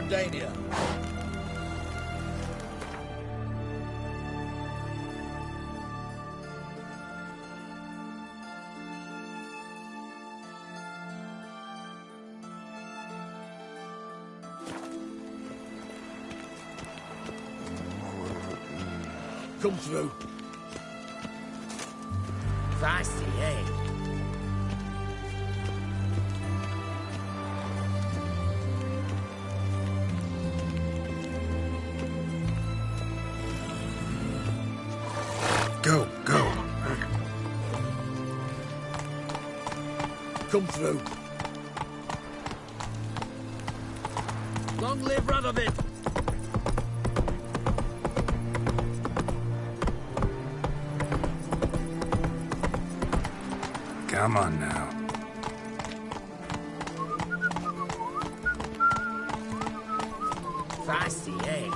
Dania. Come through. Feisty, eh? Go. Come through. Long live Radovid! Come on now. Feisty, eh?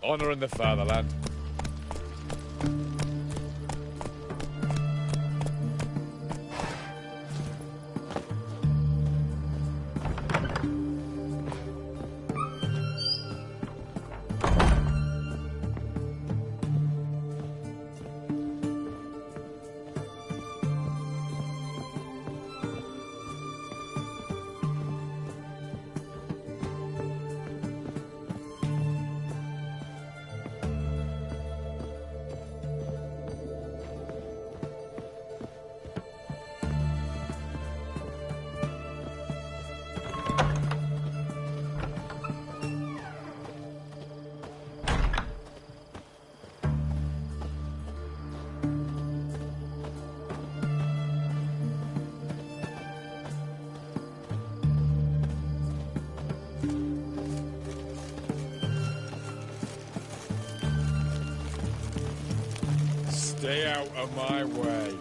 Honor in the fatherland. Stay out of my way.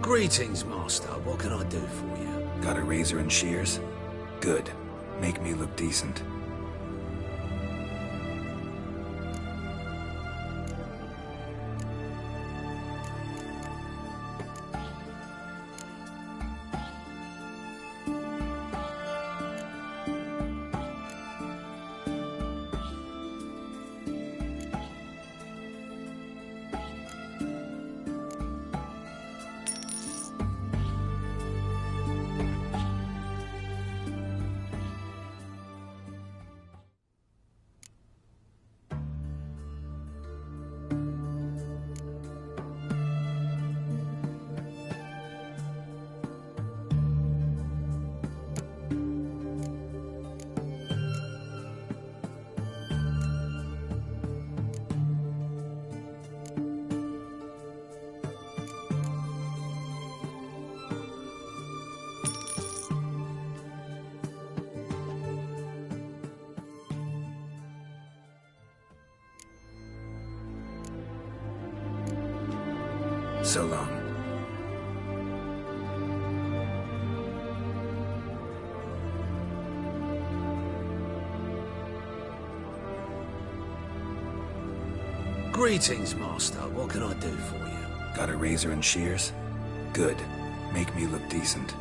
Greetings, Master. What can I do for you? Got a razor and shears? Good. Make me look decent. So long. Greetings, Master. What can I do for you? Got a razor and shears? Good. Make me look decent.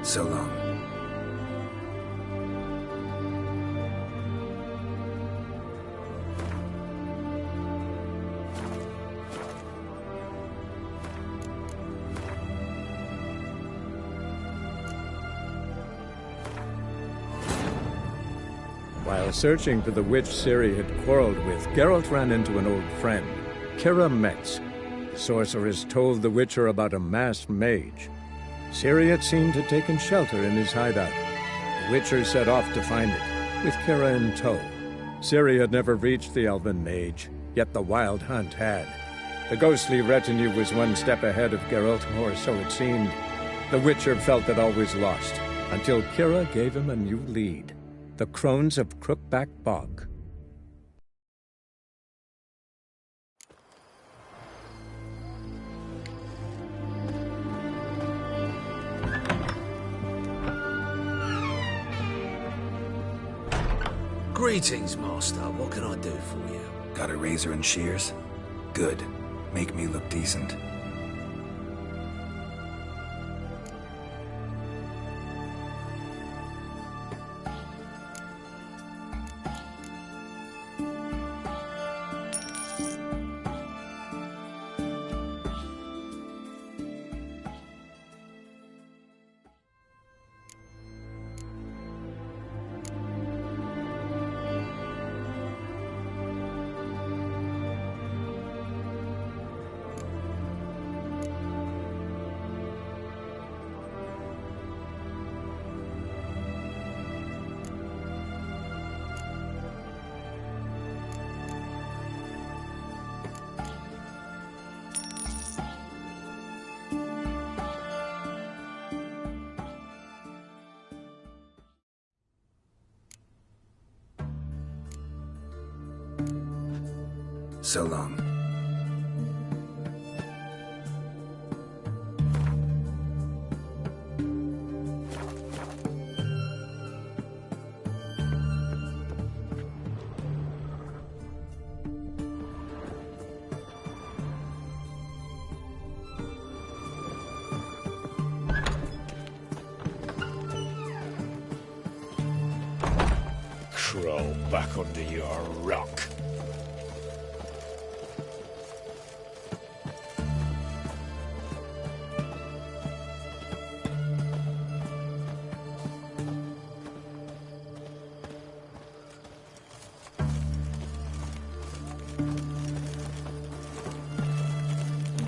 So long. While searching for the witch Ciri had quarreled with, Geralt ran into an old friend, Kira Metz. The sorceress told the Witcher about a masked mage. Ciri, it seemed, had taken shelter in his hideout. The Witcher set off to find it, with Kira in tow. Ciri had never reached the elven mage, yet the Wild Hunt had. The ghostly retinue was one step ahead of Geralt, or so it seemed. The Witcher felt that all was lost, until Kira gave him a new lead. The Crones of Crookback Bog. Greetings, Master. What can I do for you? Got a razor and shears? Good. Make me look decent. So long. Crawl back under your rock.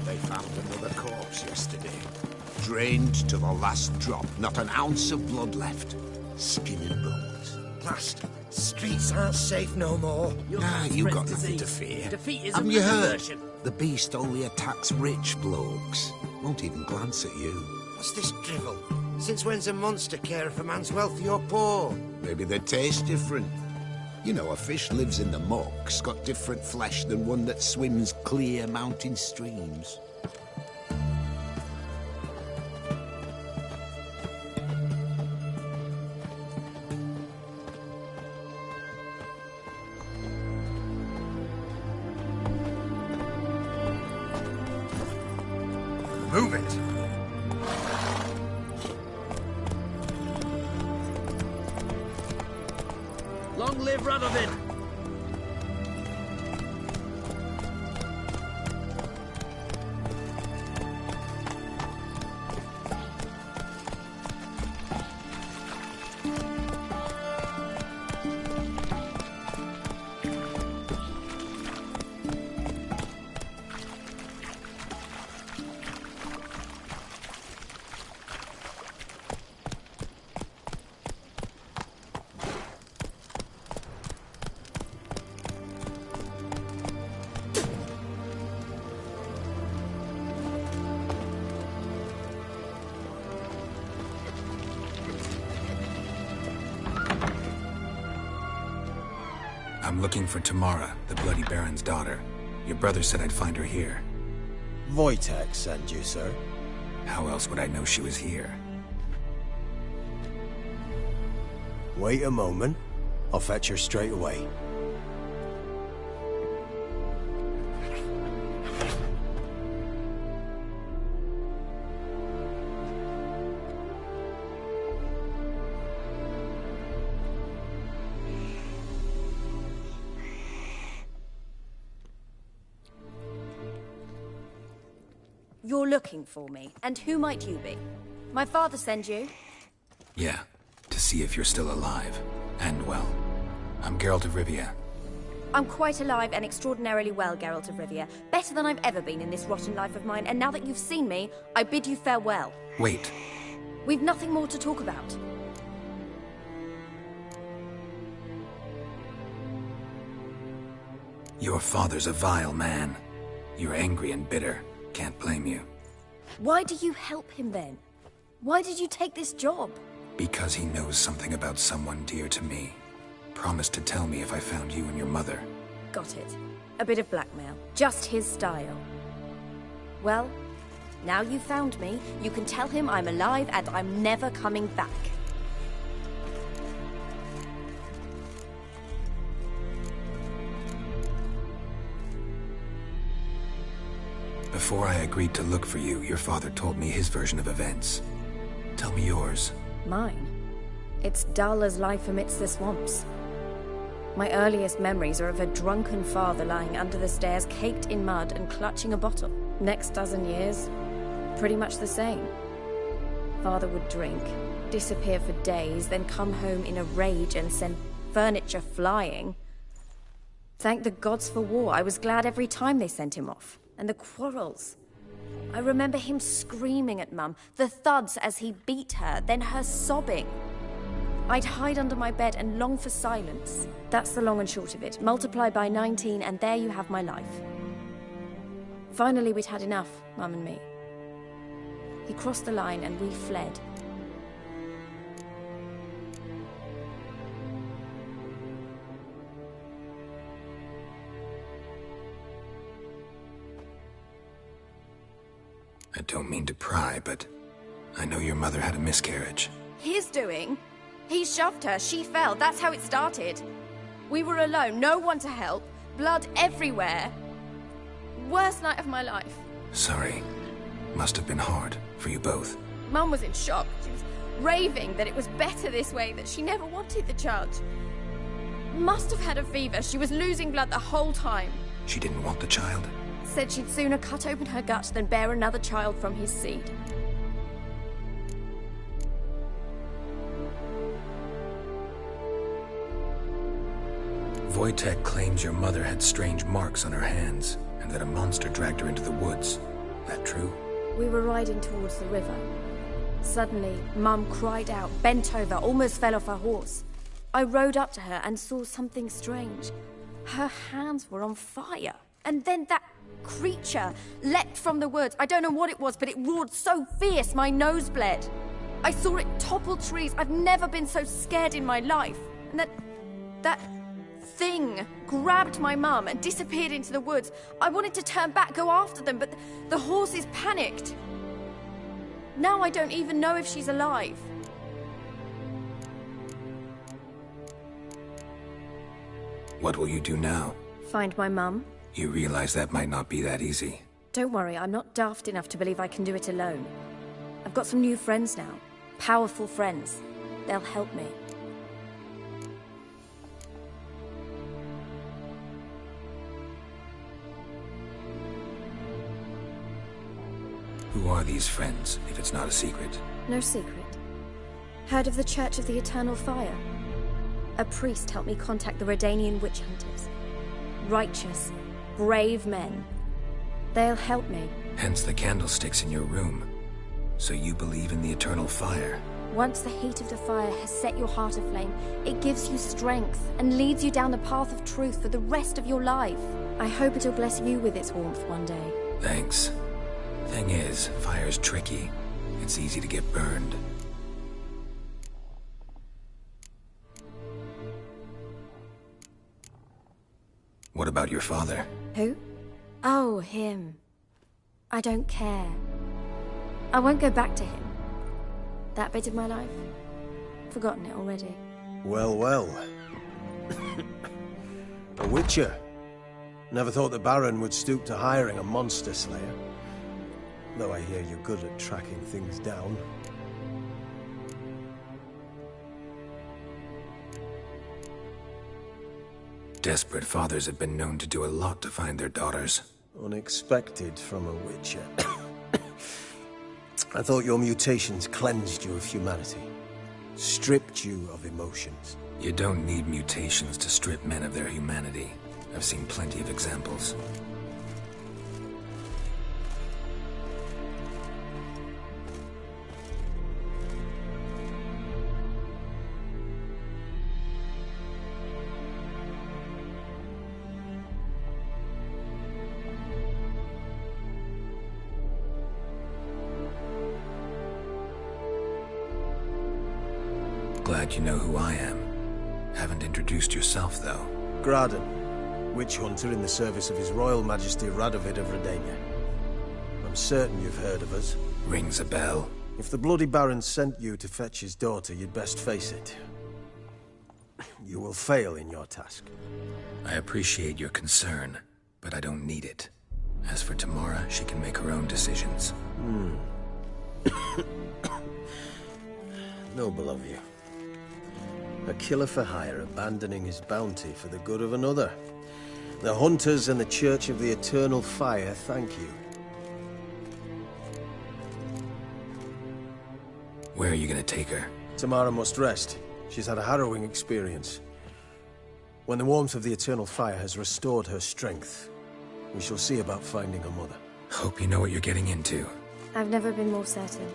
They found another corpse yesterday. Drained to the last drop, not an ounce of blood left. Skin and bones. Blast. Streets aren't safe no more. You got nothing to fear. Defeat is Haven't a you heard? diversion. The beast only attacks rich blokes. Won't even glance at you. What's this drivel? Since when's a monster care if a man's wealthy or poor? Maybe they taste different. You know, a fish lives in the muck's got different flesh than one that swims clear mountain streams. Move it! Long live Radovid! I'm looking for Tamara, the Bloody Baron's daughter. Your brother said I'd find her here. Wojtek sent you, sir. How else would I know she was here? Wait a moment. I'll fetch her straight away. You're looking for me, and who might you be? My father send you? Yeah, to see if you're still alive. And well. I'm Geralt of Rivia. I'm quite alive and extraordinarily well, Geralt of Rivia. Better than I've ever been in this rotten life of mine, and now that you've seen me, I bid you farewell. Wait. We've nothing more to talk about. Your father's a vile man. You're angry and bitter. Can't blame you. Why do you help him then? Why did you take this job? Because he knows something about someone dear to me. Promised to tell me if I found you and your mother. Got it. A bit of blackmail. Just his style. Well, now you've found me, you can tell him I'm alive and I'm never coming back. Before I agreed to look for you, your father told me his version of events. Tell me yours. Mine? It's dull as life amidst the swamps. My earliest memories are of a drunken father lying under the stairs, caked in mud and clutching a bottle. Next dozen years, pretty much the same. Father would drink, disappear for days, then come home in a rage and send furniture flying. Thank the gods for war. I was glad every time they sent him off. And the quarrels. I remember him screaming at Mum, the thuds as he beat her, then her sobbing. I'd hide under my bed and long for silence. That's the long and short of it. Multiply by 19 and there you have my life. Finally we'd had enough, Mum and me. He crossed the line and we fled. I don't mean to pry, but I know your mother had a miscarriage. His doing? He shoved her, she fell, that's how it started. We were alone, no one to help, blood everywhere. Worst night of my life. Sorry. Must have been hard for you both. Mum was in shock. She was raving that it was better this way, that she never wanted the child. Must have had a fever, she was losing blood the whole time. She didn't want the child? Said she'd sooner cut open her gut than bear another child from his seed. Wojtek claims your mother had strange marks on her hands, and that a monster dragged her into the woods. That true? We were riding towards the river. Suddenly, Mum cried out, bent over, almost fell off her horse. I rode up to her and saw something strange. Her hands were on fire. And then that creature leapt from the woods. I don't know what it was, but it roared so fierce my nose bled. I saw it topple trees. I've never been so scared in my life. And that thing grabbed my mum and disappeared into the woods. I wanted to turn back, go after them, but the horses panicked. Now I don't even know if she's alive. What will you do now? Find my mum. You realize that might not be that easy. Don't worry, I'm not daft enough to believe I can do it alone. I've got some new friends now. Powerful friends. They'll help me. Who are these friends, if it's not a secret? No secret. Heard of the Church of the Eternal Fire? A priest helped me contact the Redanian witch hunters. Righteous, brave men. They'll help me. Hence the candlesticks in your room. So you believe in the eternal fire? Once the heat of the fire has set your heart aflame, it gives you strength and leads you down the path of truth for the rest of your life. I hope it'll bless you with its warmth one day. Thanks. Thing is, fire's tricky. It's easy to get burned. What about your father? Who? Oh, him. I don't care. I won't go back to him. That bit of my life? Forgotten it already. Well, well. A witcher. Never thought the Baron would stoop to hiring a monster slayer. Though I hear you're good at tracking things down. Desperate fathers have been known to do a lot to find their daughters. Unexpected from a witcher. I thought your mutations cleansed you of humanity, stripped you of emotions. You don't need mutations to strip men of their humanity. I've seen plenty of examples. Glad you know who I am. Haven't introduced yourself, though. Graden, witch hunter in the service of His Royal Majesty Radovid of Redania. I'm certain you've heard of us. Rings a bell. If the Bloody Baron sent you to fetch his daughter, you'd best face it. You will fail in your task. I appreciate your concern, but I don't need it. As for Tamara, she can make her own decisions. Noble of you. A killer for hire abandoning his bounty for the good of another. The Hunters and the Church of the Eternal Fire thank you. Where are you gonna take her? Tamara must rest. She's had a harrowing experience. When the warmth of the Eternal Fire has restored her strength, we shall see about finding her mother. Hope you know what you're getting into. I've never been more certain.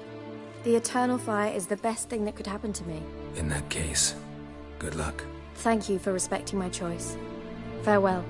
The Eternal Fire is the best thing that could happen to me. In that case, good luck. Thank you for respecting my choice. Farewell.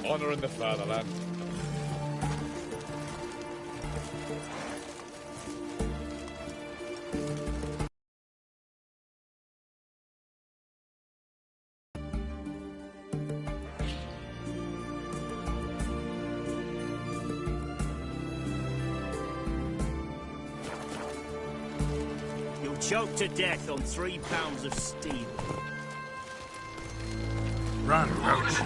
Honor in the fatherland. choked to death on 3 pounds of steel. Run, Roach.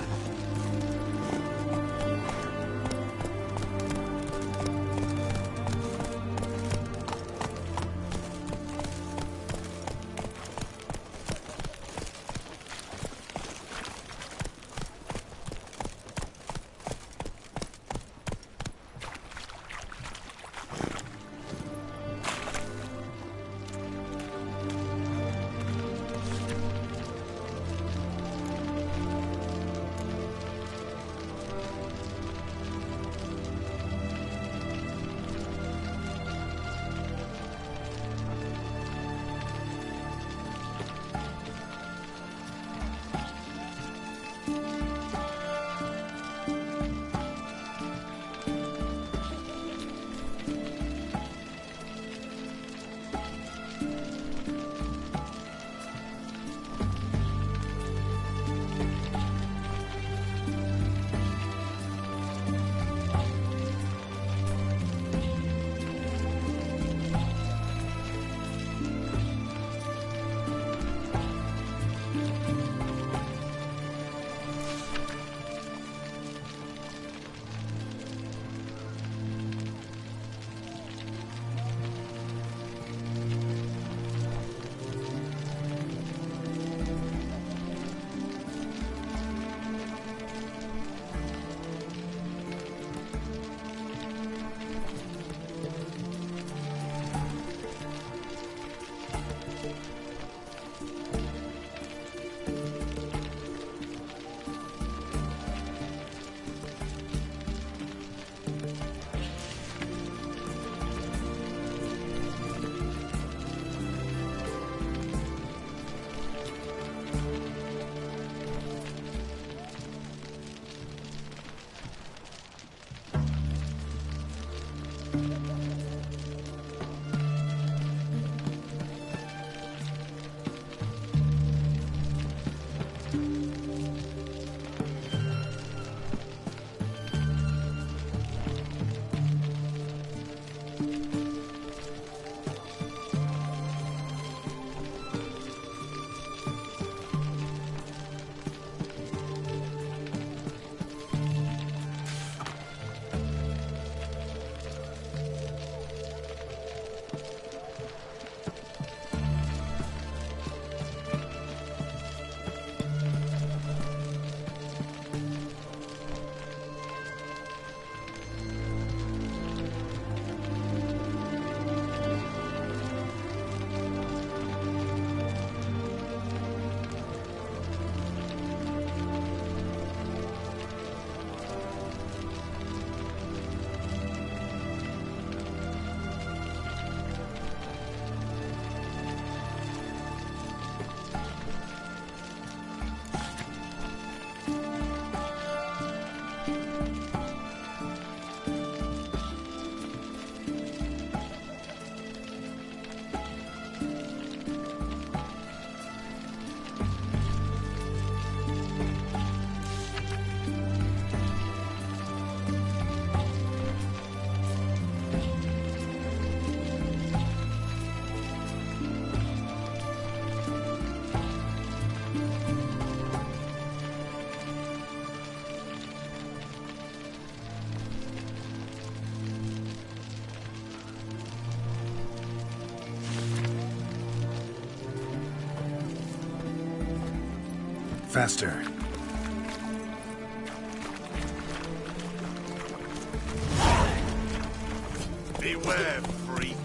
Faster. Beware, freak.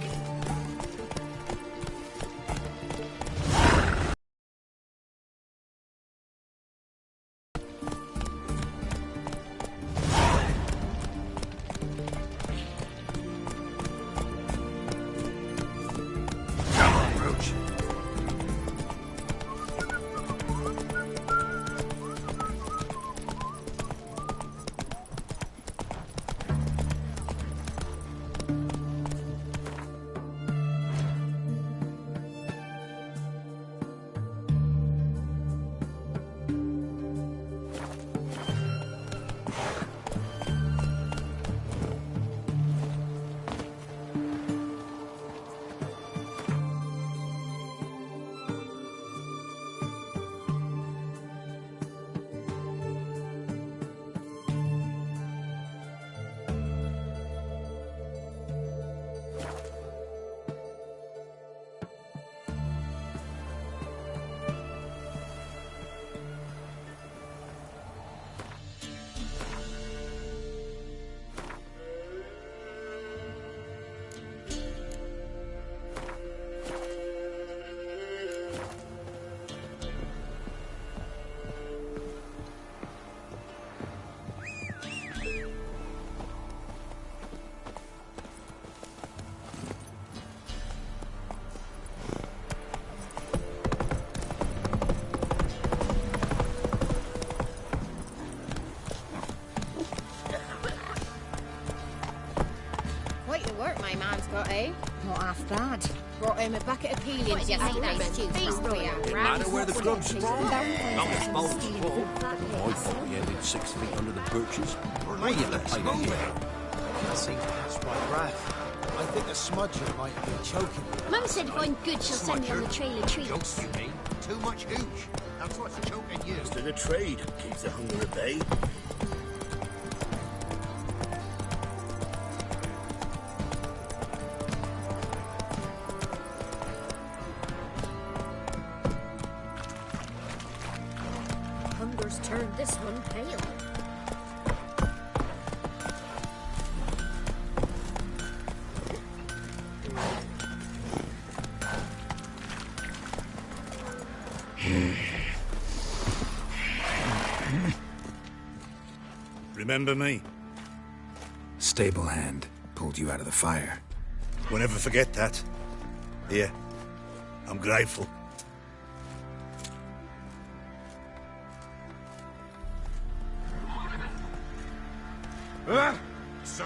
Come on, Roach. work my man's got, eh? Not half bad. Brought him a bucket of peelings yesterday. Didn't matter where the grubs were. Long as bowls full. I thought he ended 6 feet under the birches. Why you let play that I think that's right, Raph. I think a smudger might be choking. Mum said if I'm good, she'll send me on the trail of treats. Jokes, you mean? Too much hooch. That's what's choking you. Just the trade keeps the hunger at bay. Hunger's turned this one pale. Remember me? Stable hand pulled you out of the fire. We'll never forget that. Here, I'm grateful. Sir.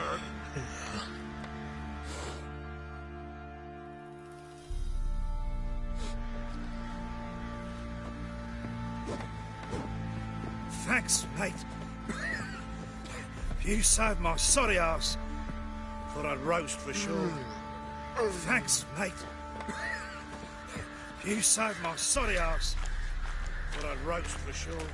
Thanks, mate. You saved my sorry ass. Thought I'd roast for sure. Thanks, mate. You saved my sorry ass. Thought I'd roast for sure.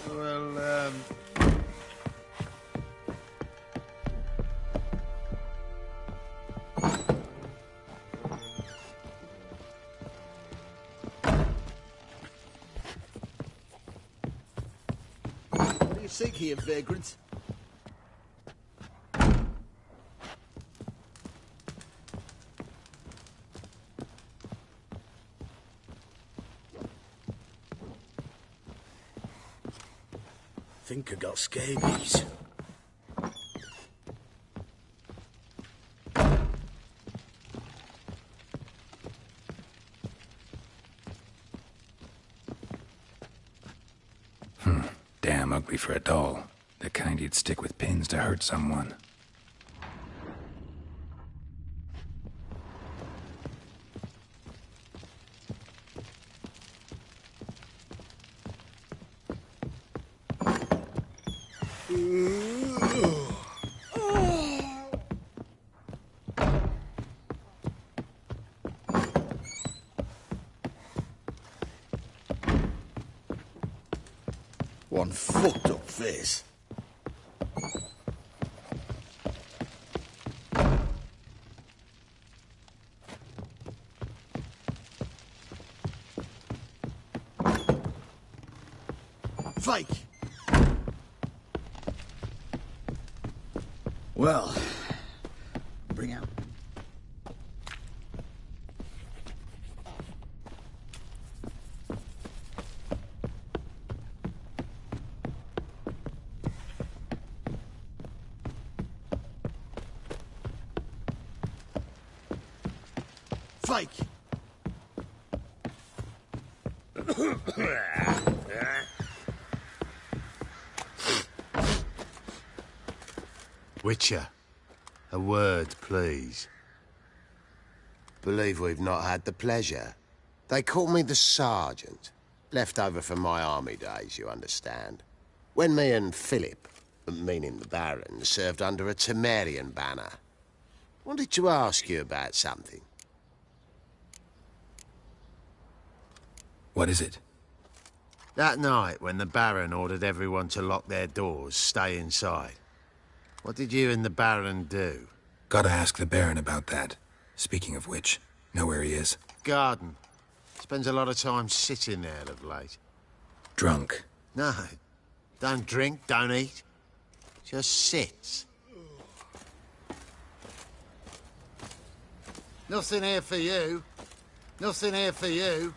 Well, What do you seek here, vagrant? Think I got scabies. Damn ugly for a doll. The kind you'd stick with pins to hurt someone. One fucked up face. Fake! Well, bring out. Fake! Witcher, a word, please. Believe we've not had the pleasure. They call me the Sergeant. Left over from my army days, you understand. When me and Philip, meaning the Baron, served under a Temerian banner. Wanted to ask you about something. What is it? That night when the Baron ordered everyone to lock their doors, stay inside. What did you and the Baron do? Gotta ask the Baron about that. Speaking of which, know where he is? Garden. Spends a lot of time sitting there of late. Drunk. No. Don't drink, don't eat. Just sits. Nothing here for you. Nothing here for you.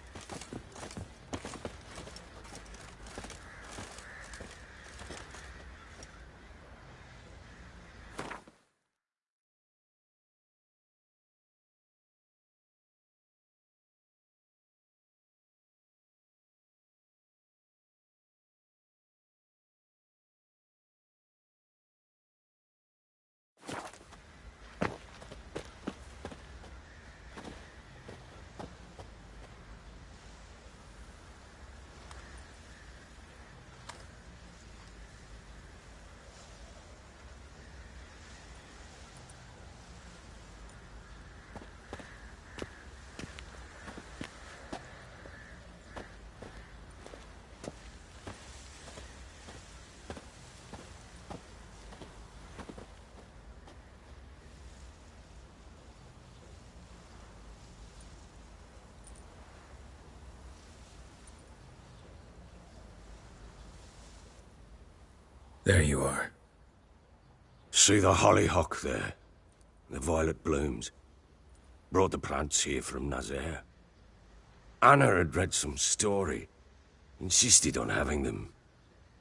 There you are. See the hollyhock there? The violet blooms. Brought the plants here from Nazaire. Anna had read some story. Insisted on having them.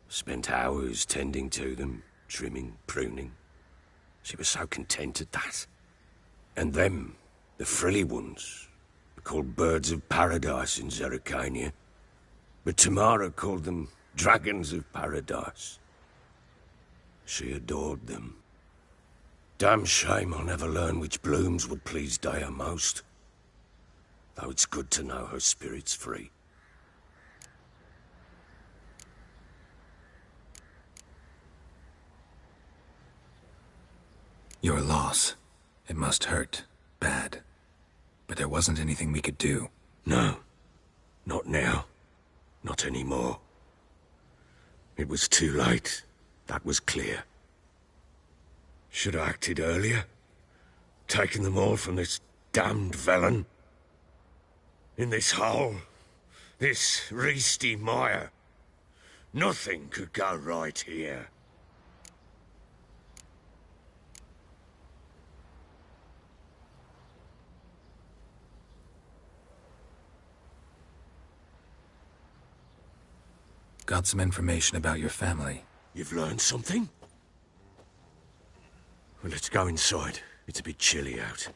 Spent hours tending to them, trimming, pruning. She was so content at that. And them, the frilly ones, are called birds of paradise in Zerrikania. But Tamara called them dragons of paradise. She adored them. Damn shame I'll never learn which blooms would please Daya most. Though it's good to know her spirit's free. Your loss. It must hurt. Bad. But there wasn't anything we could do. No. Not now. Not anymore. It was too late. That was clear. Should have acted earlier. Taken them all from this damned villain. In this hole. This reesty mire. Nothing could go right here. Got some information about your family. You've learned something? Well, let's go inside. It's a bit chilly out.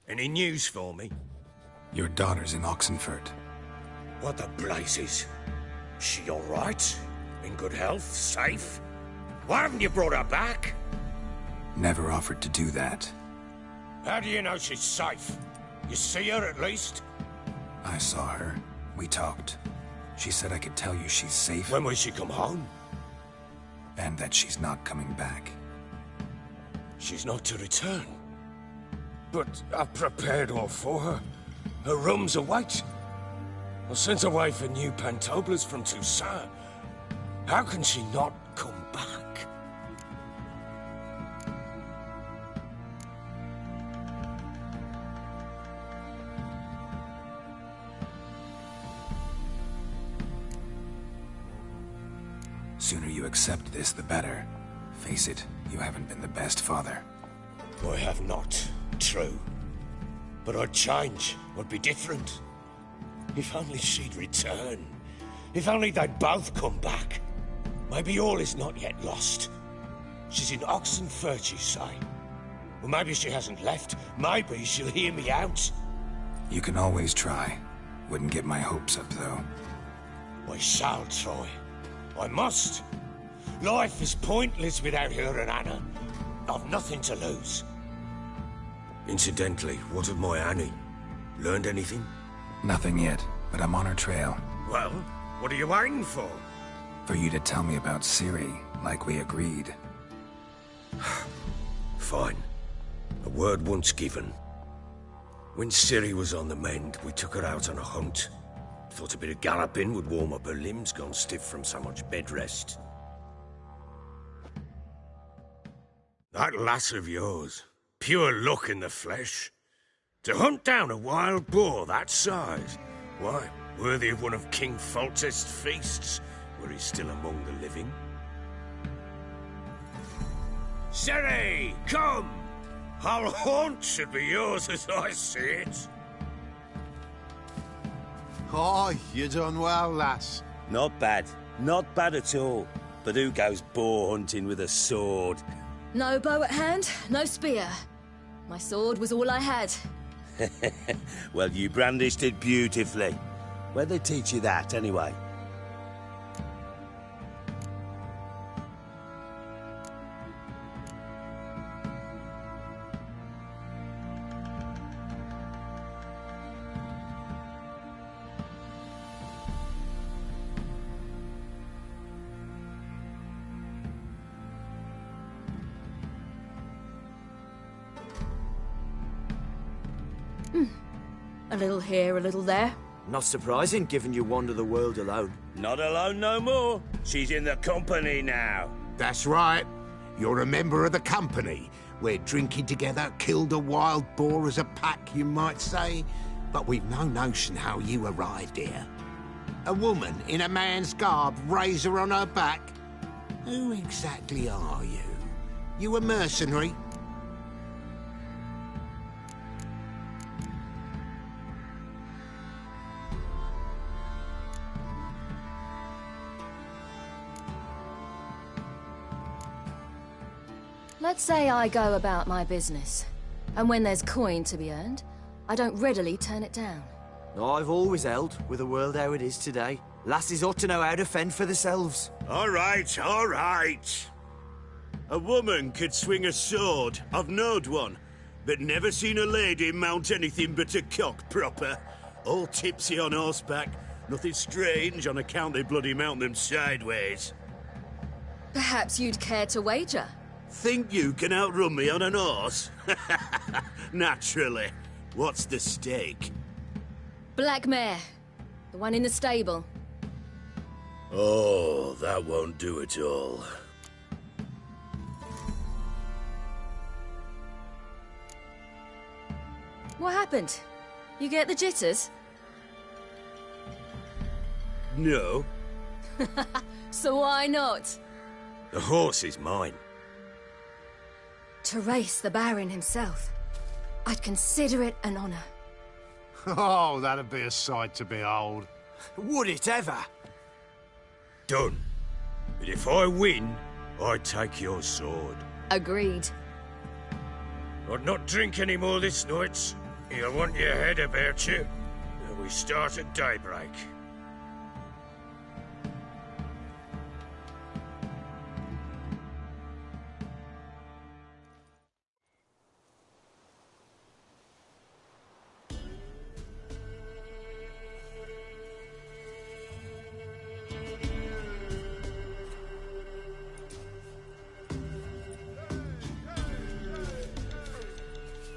Any news for me? Your daughter's in Oxenfurt. What the blazes? She all right? In good health? Safe? Why haven't you brought her back? Never offered to do that. How do you know she's safe? You see her at least? I saw her. We talked. She said I could tell you she's safe. When will she come home? And that she's not coming back. She's not to return. But I've prepared all for her. Her room's await. I sent away for new pantoblas from Toussaint. How can she not come back? Sooner you accept this, the better. Face it, you haven't been the best father. I have not, true. But I'd change, I'd be different. If only she'd return. If only they'd both come back. Maybe all is not yet lost. She's in Oxenfurt, you say? Well, maybe she hasn't left. Maybe she'll hear me out. You can always try. Wouldn't get my hopes up, though. I shall try. I must. Life is pointless without her and Anna. I've nothing to lose. Incidentally, what of my Annie? Learned anything? Nothing yet, but I'm on her trail. Well, what are you waiting for? For you to tell me about Ciri, like we agreed. Fine. A word once given. When Ciri was on the mend, we took her out on a hunt. Thought a bit of galloping would warm up her limbs, gone stiff from so much bed rest. That lass of yours, pure luck in the flesh. To hunt down a wild boar that size, why, worthy of one of King Foltest's feasts, were he still among the living. Ciri, come! Whole haunt should be yours as I see it. Oh, you done well, lass. Not bad. Not bad at all. But who goes boar hunting with a sword? No bow at hand, no spear. My sword was all I had. Well, you brandished it beautifully. Where'd they teach you that, anyway? A little here, a little there. Not surprising, given you wander the world alone. Not alone no more. She's in the company now. That's right. You're a member of the company. We're drinking together, killed a wild boar as a pack, you might say. But we've no notion how you arrived here. A woman in a man's garb, razor on her back. Who exactly are you? You a mercenary? Let's say I go about my business, and when there's coin to be earned, I don't readily turn it down. I've always held, with the world how it is today, lasses ought to know how to fend for themselves. All right, all right. A woman could swing a sword, I've knowed one, but never seen a lady mount anything but a cock proper. All tipsy on horseback, nothing strange on account they bloody mount them sideways. Perhaps you'd care to wager? Think you can outrun me on an horse? Naturally. What's the stake? Black mare. The one in the stable. Oh, that won't do it all. What happened? You get the jitters? No. So why not? The horse is mine. To race the Baron himself. I'd consider it an honor. Oh, that'd be a sight to behold. Would it ever? Done. But if I win, I take your sword. Agreed. I'd not drink any more this night. You'll want your head about you. We start at daybreak.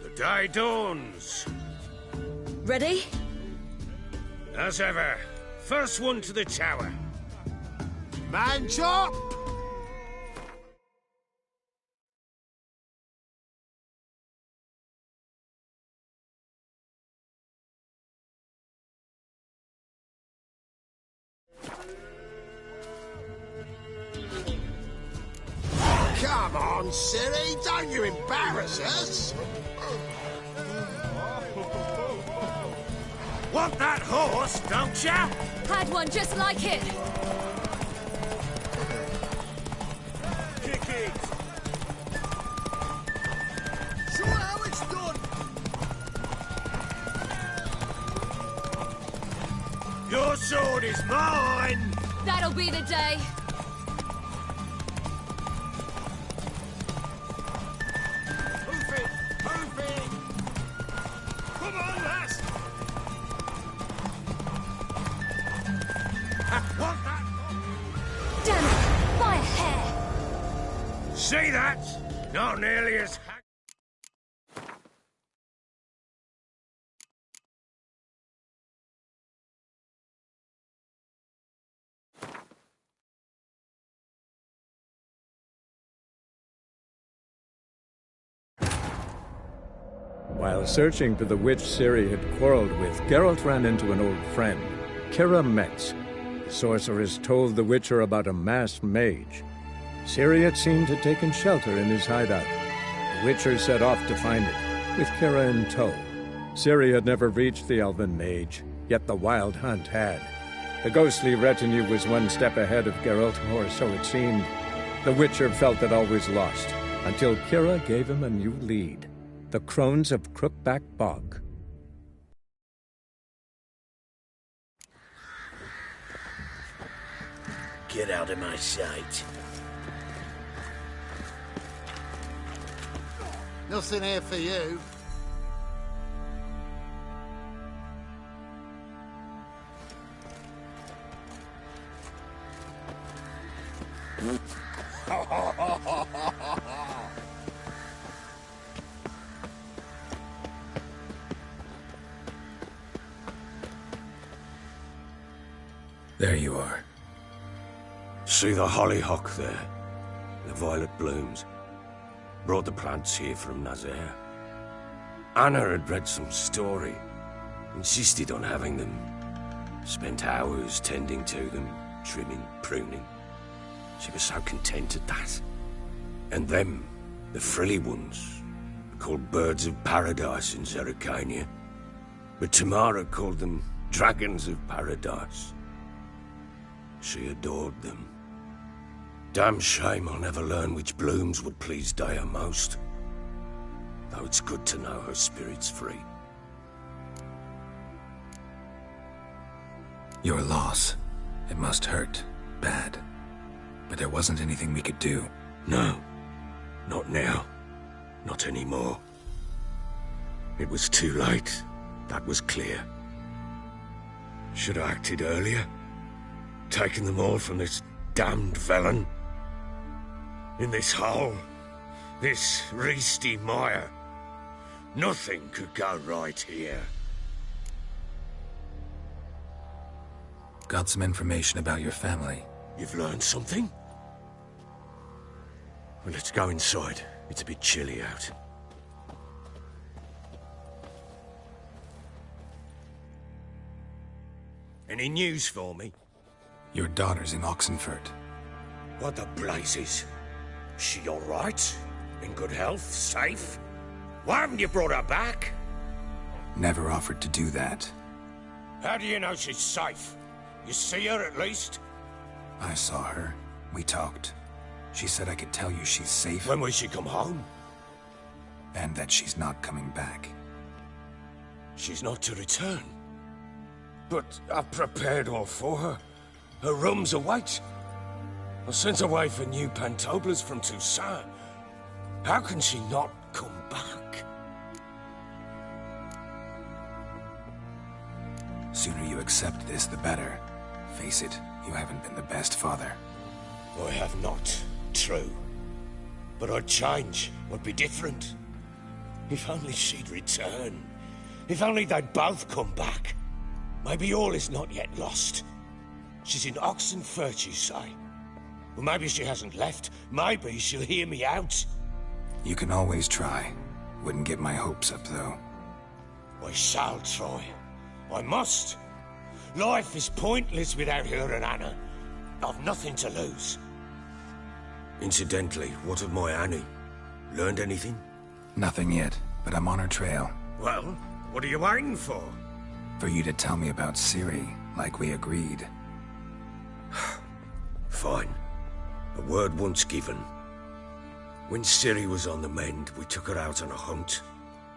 The day dawns. Ready? As ever, first one to the tower. Man chop! Come on, Siri, don't you embarrass us! Want that horse, don't ya? Had one just like it. Kick it! Show how it's done! Your sword is mine! That'll be the day. Move it! Move it! Come on, lass! Want that? Damn it! By a hair! See that? Not nearly as While searching for the witch Ciri had quarreled with, Geralt ran into an old friend, Kira Metz. The sorceress told the Witcher about a masked mage. Ciri, it seemed, had taken shelter in his hideout. The Witcher set off to find it, with Kira in tow. Ciri had never reached the elven mage, yet the wild hunt had. The ghostly retinue was one step ahead of Geralt, or so it seemed. The Witcher felt that all was lost, until Kira gave him a new lead. The Crones of Crookback Bog. Get out of my sight. Nothing here for you. There you are. See the hollyhock there? The violet blooms. Brought the plants here from Nazaire. Anna had read some story. Insisted on having them. Spent hours tending to them, trimming, pruning. She was so content at that. And them, the frilly ones, called birds of paradise in Zerrikania. But Tamara called them dragons of paradise. She adored them. Damn shame I'll never learn which blooms would please Dea most. Though it's good to know her spirit's free. Your loss. It must hurt. Bad. But there wasn't anything we could do. No. Not now. Not anymore. It was too late. That was clear. Should have acted earlier. Taken them all from this damned felon. In this hole. This Reesty mire. Nothing could go right here. Got some information about your family. You've learned something? Well, let's go inside. It's a bit chilly out. Any news for me? Your daughter's in Oxenfurt. What the blazes? She all right? In good health? Safe? Why haven't you brought her back? Never offered to do that. How do you know she's safe? You see her at least? I saw her. We talked. She said I could tell you she's safe. When will she come home? And that she's not coming back. She's not to return. But I've prepared all for her. Her rooms await. I sent away for new pantoblas from Toussaint. How can she not come back? Sooner you accept this, the better. Face it, you haven't been the best father. I have not, true. But I'd change, I'd be different. If only she'd return. If only they'd both come back. Maybe all is not yet lost. She's in Oxenfurt, you say? Well, maybe she hasn't left. Maybe she'll hear me out. You can always try. Wouldn't get my hopes up, though. I shall try. I must. Life is pointless without her and Anna. I've nothing to lose. Incidentally, what of my Annie? Learned anything? Nothing yet, but I'm on her trail. Well, what are you waiting for? For you to tell me about Ciri, like we agreed. Fine. A word once given. When Ciri was on the mend, we took her out on a hunt.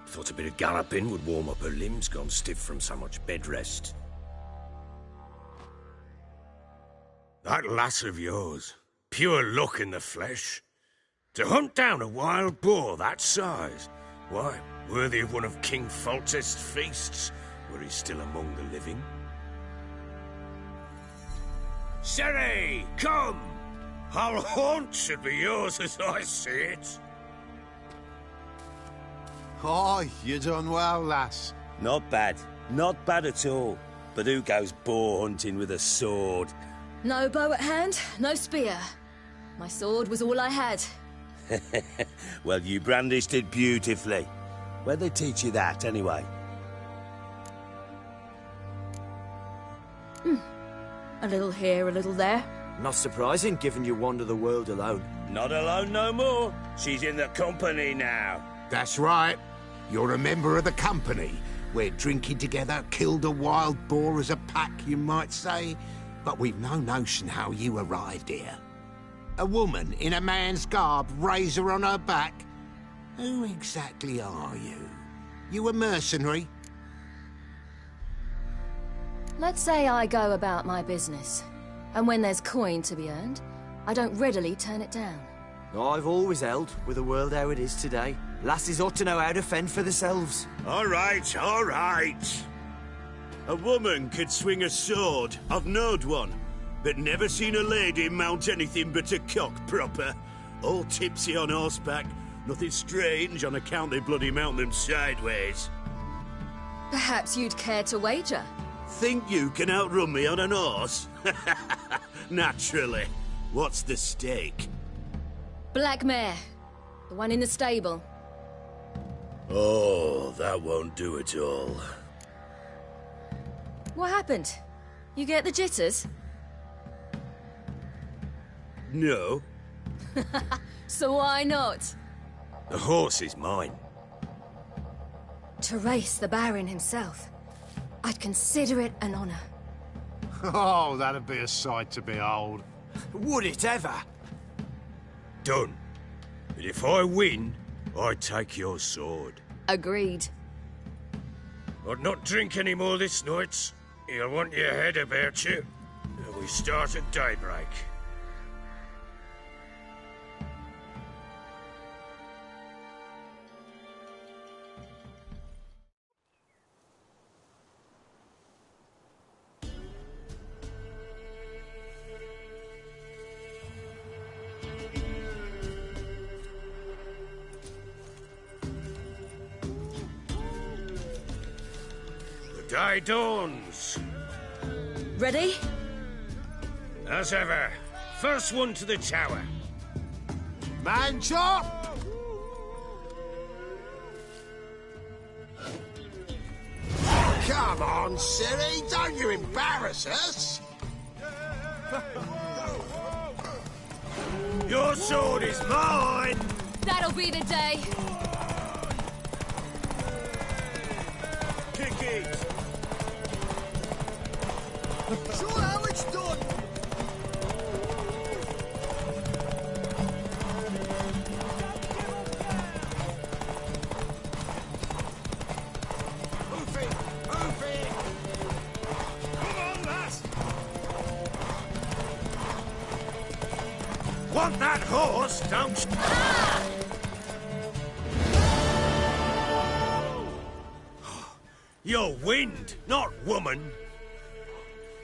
Thought a bit of galloping would warm up her limbs, gone stiff from so much bed rest. That lass of yours, pure luck in the flesh. To hunt down a wild boar that size, why, worthy of one of King Foltest's feasts, were he still among the living. Ciri, come! Our haunt should be yours as I see it. Oh, you done well, lass. Not bad. Not bad at all. But who goes boar hunting with a sword? No bow at hand, no spear. My sword was all I had. Well, you brandished it beautifully. Where'd they teach you that, anyway? A little here, a little there. Not surprising, given you wander the world alone. Not alone no more. She's in the company now. That's right. You're a member of the company. We're drinking together, killed a wild boar as a pack, you might say. But we've no notion how you arrived here. A woman in a man's garb, razor on her back. Who exactly are you? You a mercenary? Let's say I go about my business. And when there's coin to be earned, I don't readily turn it down. I've always held, with the world how it is today. Lasses ought to know how to fend for themselves. All right, all right. A woman could swing a sword, I've knowed one, but never seen a lady mount anything but a cock proper. All tipsy on horseback, nothing strange on account they bloody mount them sideways. Perhaps you'd care to wager? Think you can outrun me on an horse? Naturally. What's the stake? Black mare. The one in the stable. Oh, that won't do at all. What happened? You get the jitters? No. So why not? The horse is mine. To race the Baron himself. I'd consider it an honor. Oh, that'd be a sight to behold. Would it ever? Done. But if I win, I take your sword. Agreed. I'd not drink any more this night. You'll want your head about you. We start at daybreak. Day dawns. Ready? As ever. First one to the tower. Man chop! Come on, Siri, don't you embarrass us! Your sword is mine! That'll be the day. Kick it! Show how it's done! Move it! Move it! Come on, lass! Want that horse, don't you? You're wind, not woman.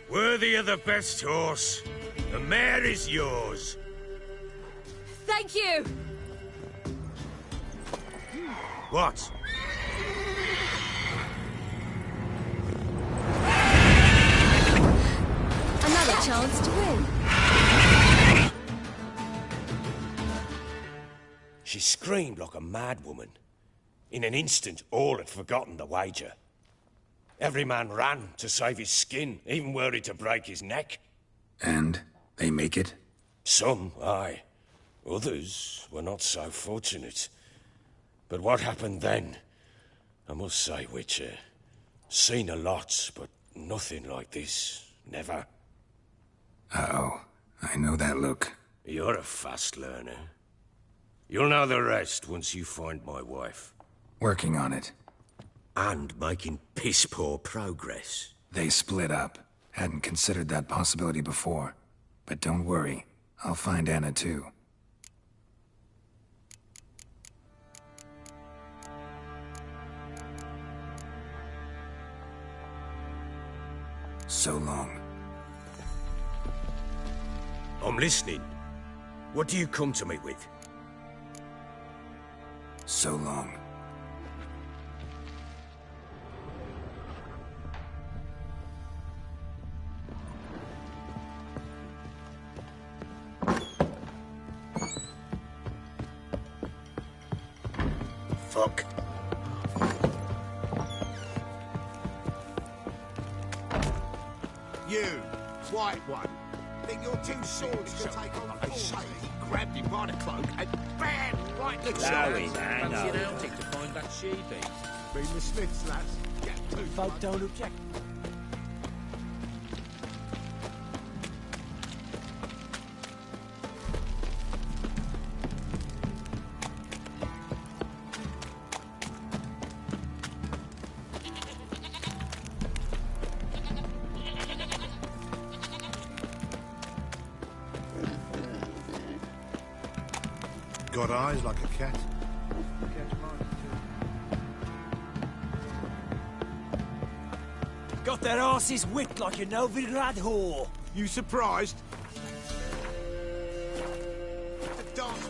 Worthy of the best horse. The mare is yours. Thank you. What? Another chance to win. She screamed like a mad woman. In an instant, all had forgotten the wager. Every man ran to save his skin, even were he to break his neck. And they make it? Some, aye. Others were not so fortunate. But what happened then? I must say, Witcher, seen a lot, but nothing like this. Never. Uh-oh. I know that look. You're a fast learner. You'll know the rest once you find my wife. Working on it. And making piss-poor progress. They split up. Hadn't considered that possibility before. But don't worry. I'll find Anna too. So long. I'm listening. What do you come to me with? So long. Fuck. You, white one. Think your two swords can take on they say he grabbed him by the cloak and bam! Right in the chest. Fancy an outing to find that she-beast. Been the Smiths, lads. Get two. Folk don't object. Got eyes like a cat. Got their asses whipped like a Novigrad whore. You surprised? The dance.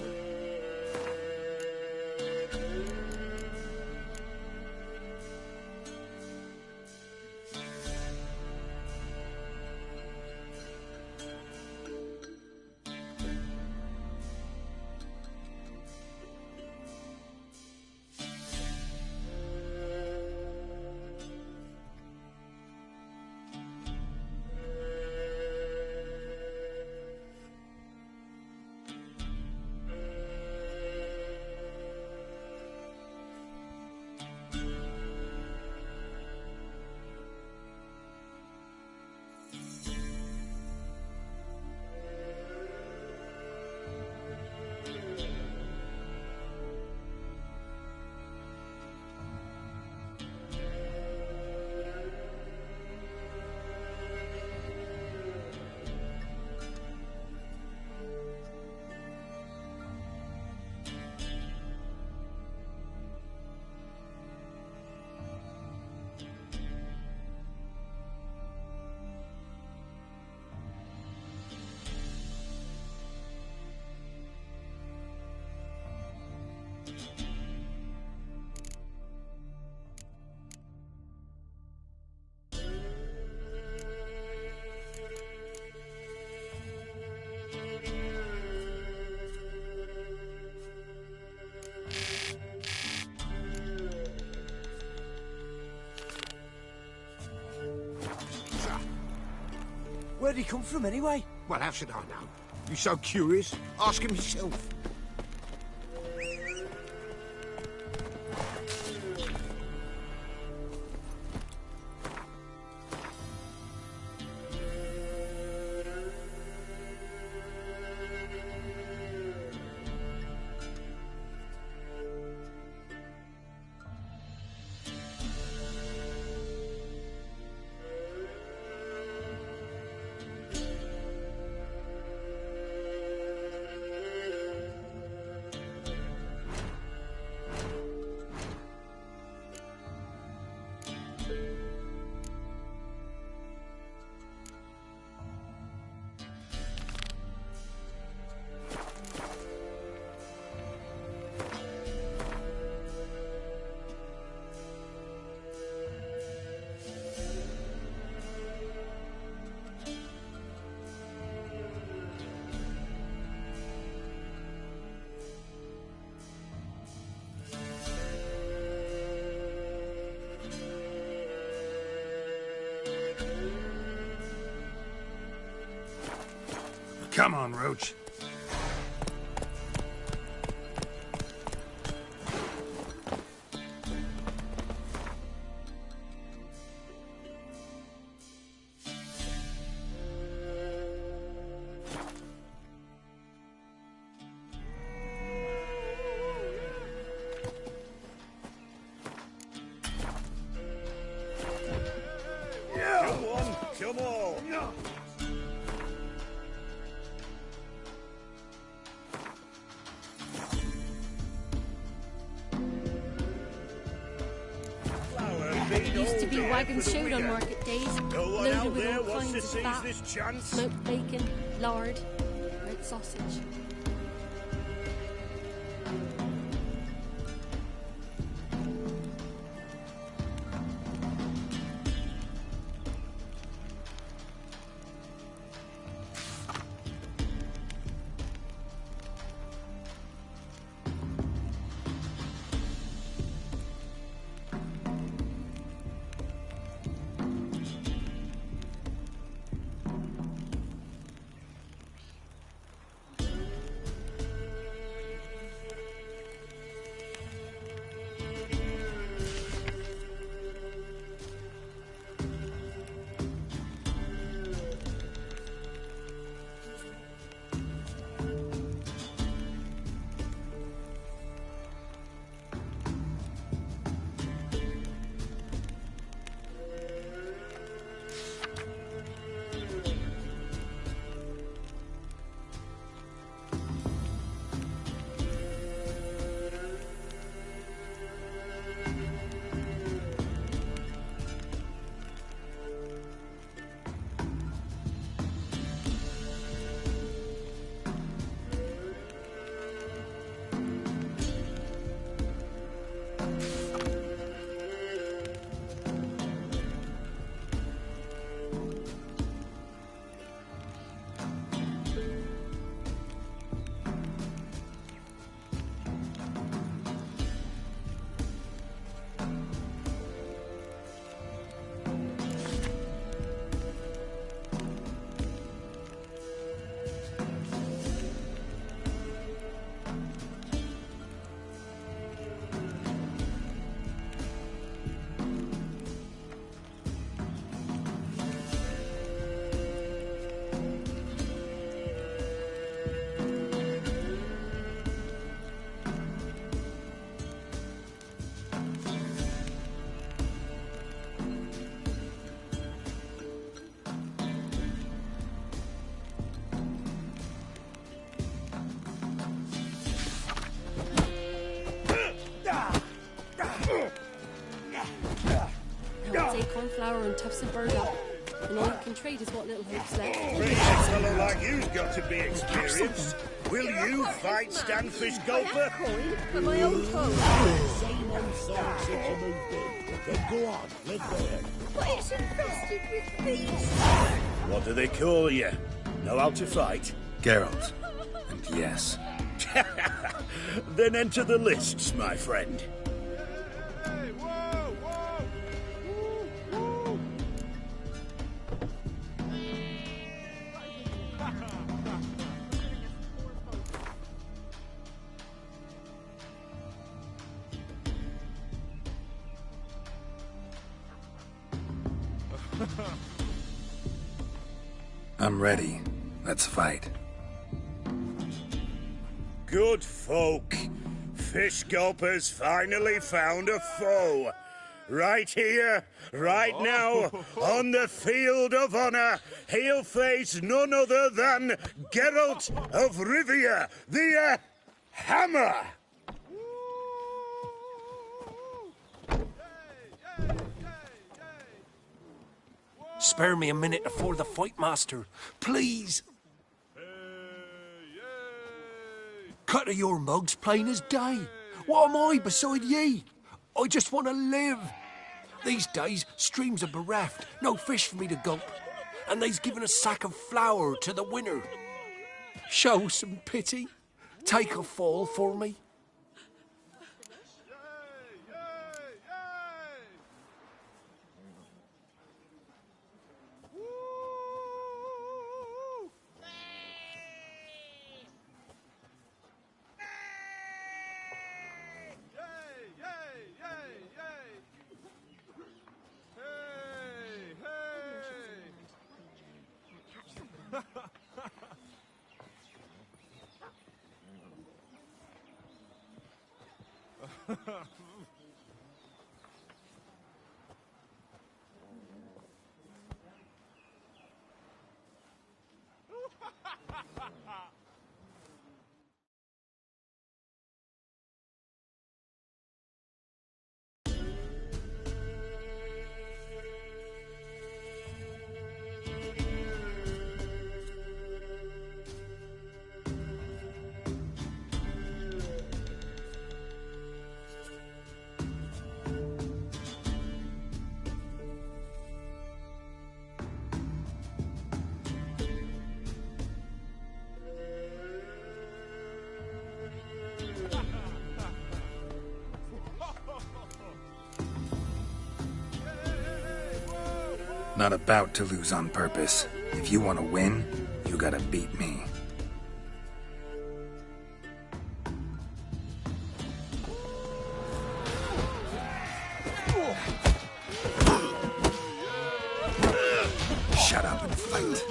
Where'd he come from, anyway? Well, how should I know? You so curious? Ask him yourself. Come on, Roach. Come on, come on. Used to be wagon shoot on market days, loaded with all kinds of fat, smoked bacon, lard, red sausage. Flour and tufts of burdock, and all you can trade is what little hope's left. A fellow like you's got to be experienced. Will you fight Stanfish Gulper? For my own clothes. Same old song since you moved in. Then go on, live there. But it's infested with beasts. What do they call you? Know how to fight? Geralt. And yes. Then enter the lists, my friend. I'm ready. Let's fight. Good folk. Fish Gulper's finally found a foe. Right here, right now, on the field of honor, he'll face none other than Geralt of Rivia, the Hammer. Spare me a minute before the fight, Master. Please. Cut of your mugs plain as day. What am I beside ye? I just want to live. These days, streams are bereft, no fish for me to gulp. And they's given a sack of flour to the winner. Show some pity. Take a fall for me. Not about to lose on purpose. If you want to win, you gotta beat me. Shut up and fight.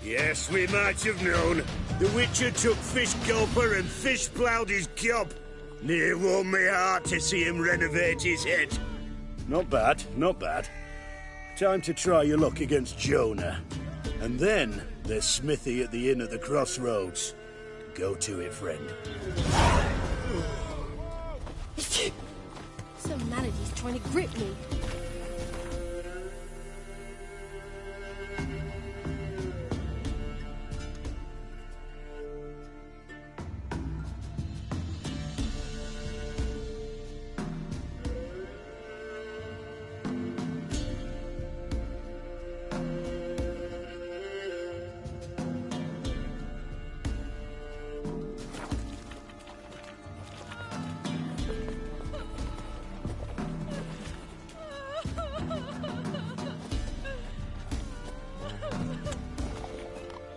Yes, we might have known. The Witcher took Fish Gulper and fish ploughed his gob. Near warmed me heart to see him renovate his head. Not bad, not bad. Time to try your luck against Jonah. And then there's Smithy at the inn at the crossroads. Go to it, friend. Some managee's trying to grip me.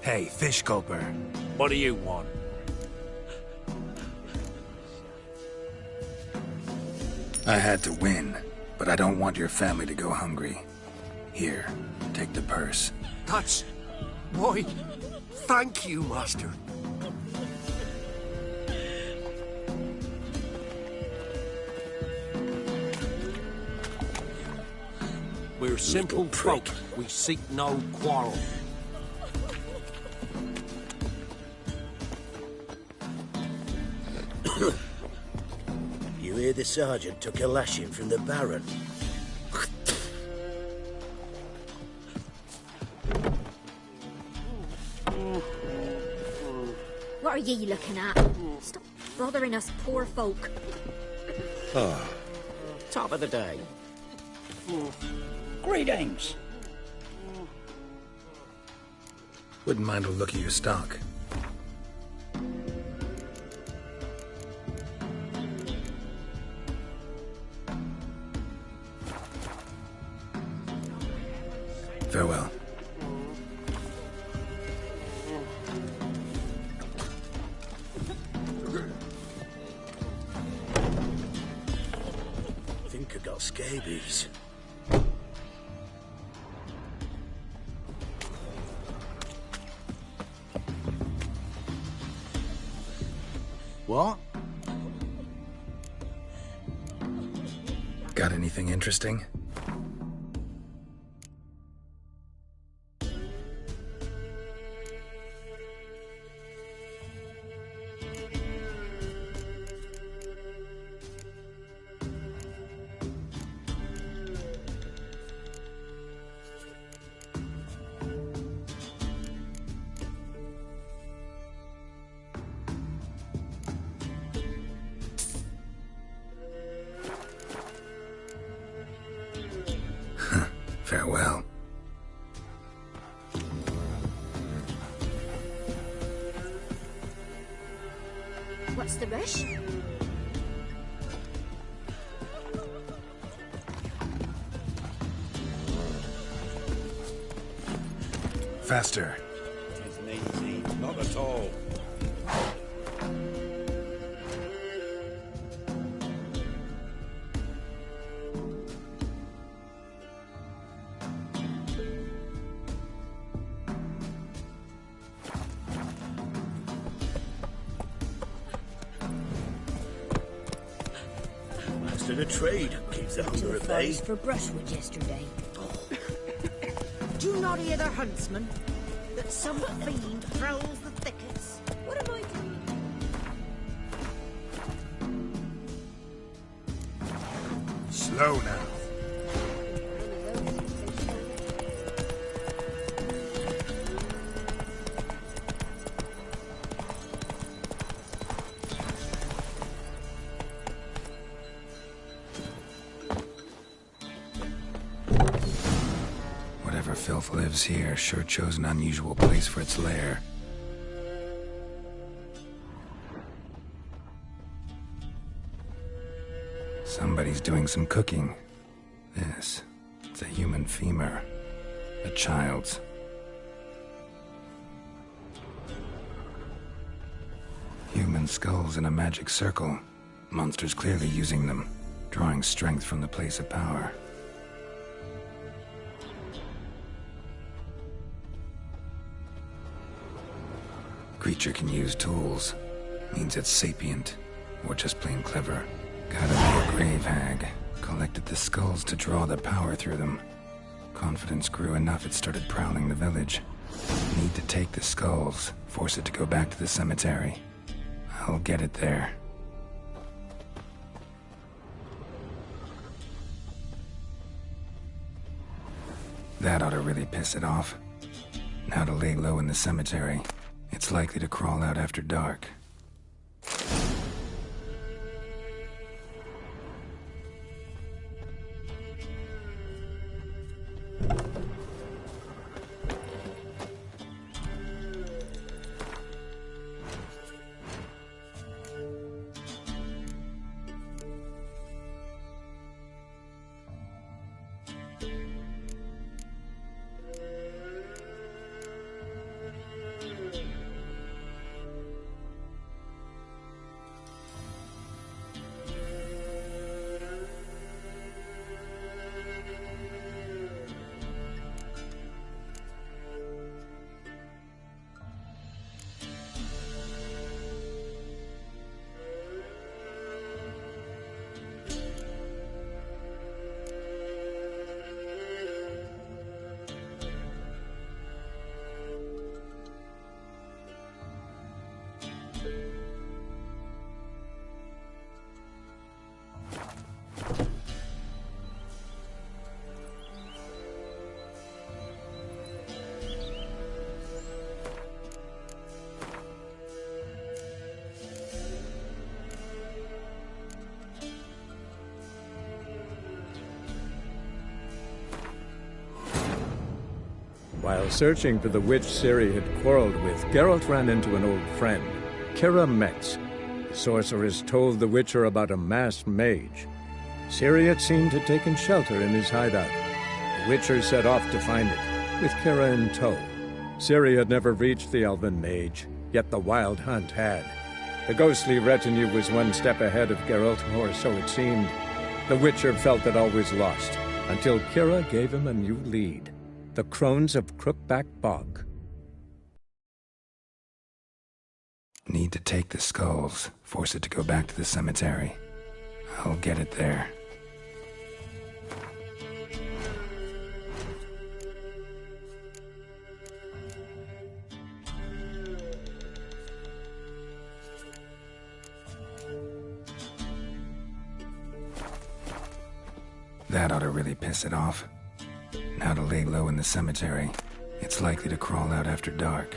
Hey, Fish Gulper. What do you want? I had to win, but I don't want your family to go hungry. Here, take the purse. That's... Why, thank you, Master. We're simple folk. We seek no quarrel. You hear the sergeant took a lashing from the Baron? What are ye looking at? Stop bothering us poor folk. Oh, top of the day. Greetings. Wouldn't mind a look at your stock. Farewell. scabies. What? Got anything interesting? Farewell. What's the rush? Faster. Isn't easy. Not at all. Master of trade keeps the hunger at bay. For brushwood yesterday. Do you not hear the huntsman? That some fiend prowls the thickets. What am I doing? Slow now. Whatever filth lives here sure chose an unusual place for its lair. Somebody's doing some cooking. This, it's a human femur. A child's. Human skulls in a magic circle. Monsters clearly using them, drawing strength from the place of power. Creature can use tools. Means it's sapient, or just plain clever. Gotta be a grave hag. Collected the skulls to draw the power through them. Confidence grew enough it started prowling the village. Need to take the skulls, force it to go back to the cemetery. I'll get it there. That ought to really piss it off. Now to lay low in the cemetery. It's likely to crawl out after dark. While searching for the witch Ciri had quarreled with, Geralt ran into an old friend, Kira Metz. The sorceress told the Witcher about a masked mage. Ciri had seemed to have taken shelter in his hideout. The Witcher set off to find it, with Kira in tow. Ciri had never reached the elven mage, yet the Wild Hunt had. The ghostly retinue was one step ahead of Geralt, or so it seemed. The Witcher felt it always lost, until Kira gave him a new lead. The Crones of Crookback Bog. Need to take the skulls, force it to go back to the cemetery. I'll get it there. That ought to really piss it off. Now to lay low in the cemetery. It's likely to crawl out after dark.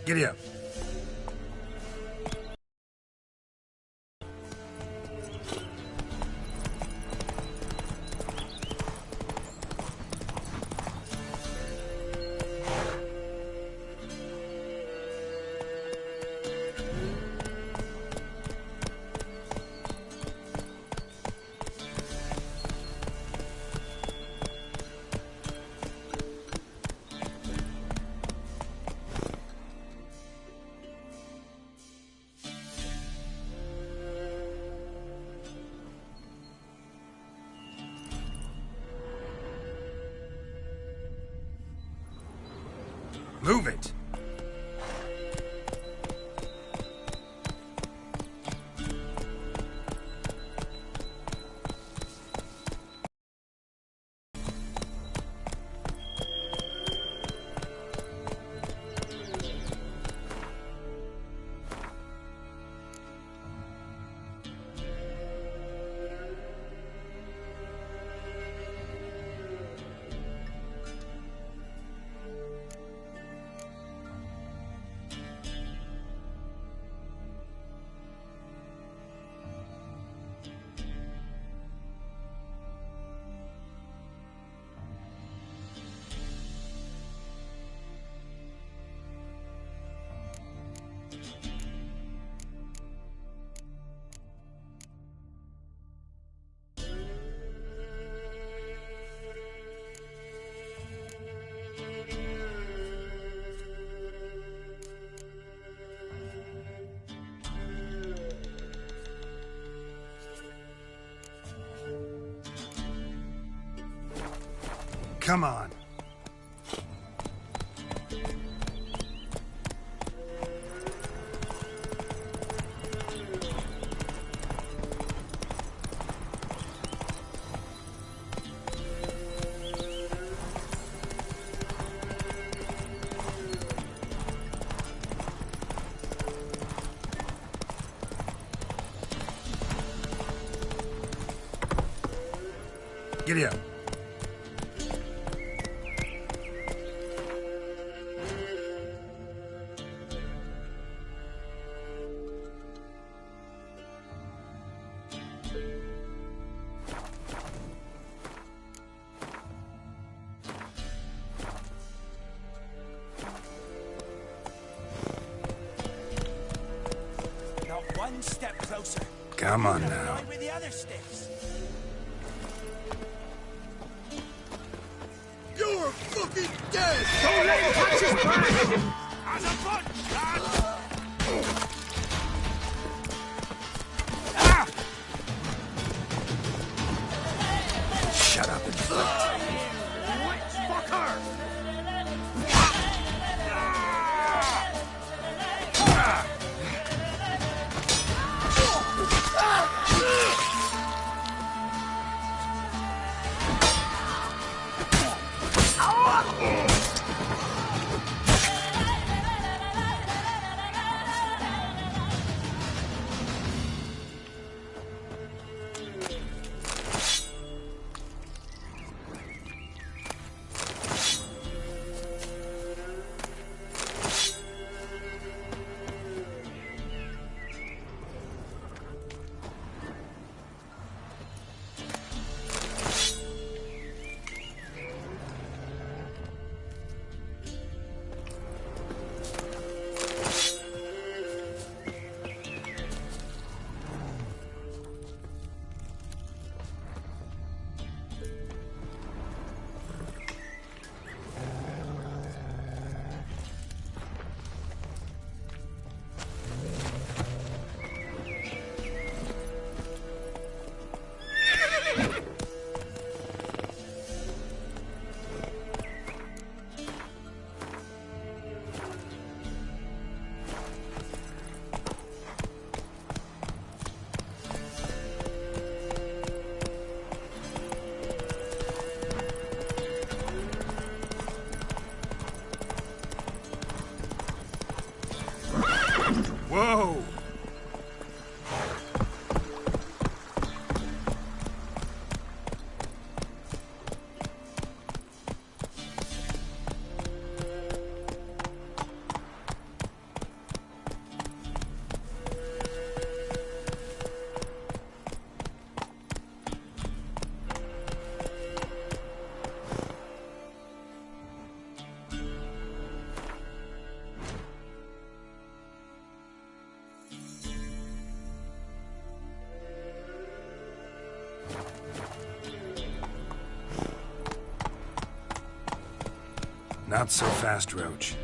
Giddy up. Move it! Come on. Giddy up. Not one step closer. Come on now. Right with the other sticks. You're fucking dead! Don't let him touch his back! As a foot, lad! Shut up and fight. Witch fucker! Not so fast, Roach.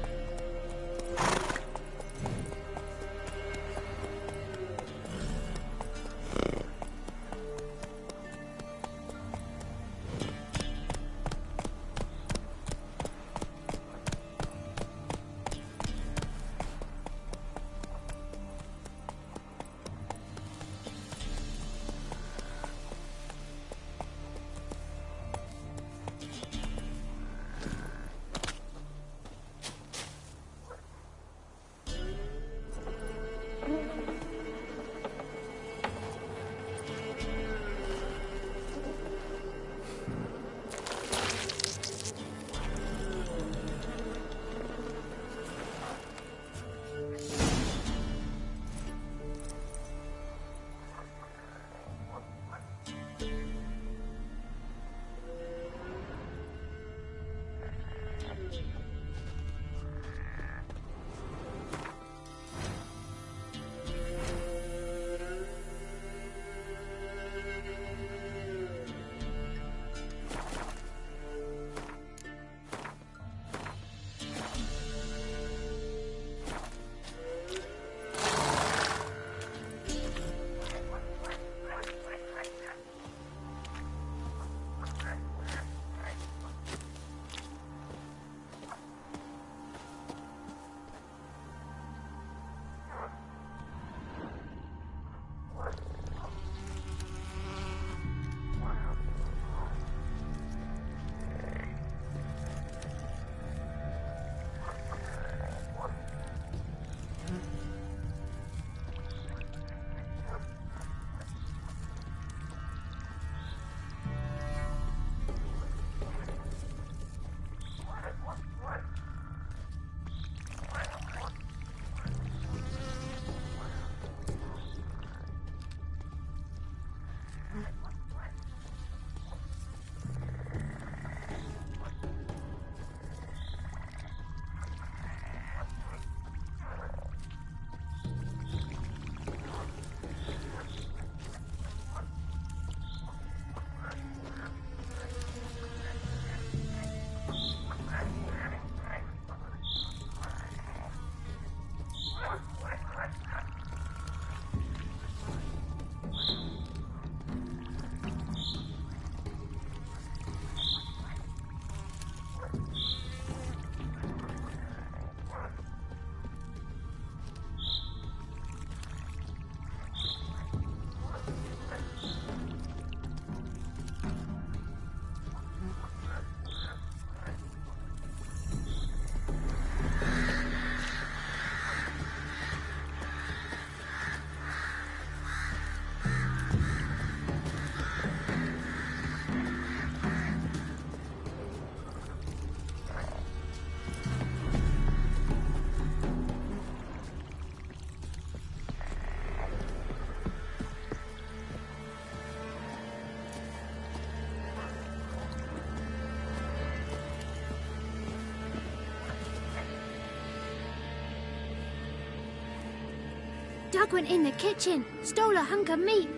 Doug went in the kitchen, stole a hunk of meat.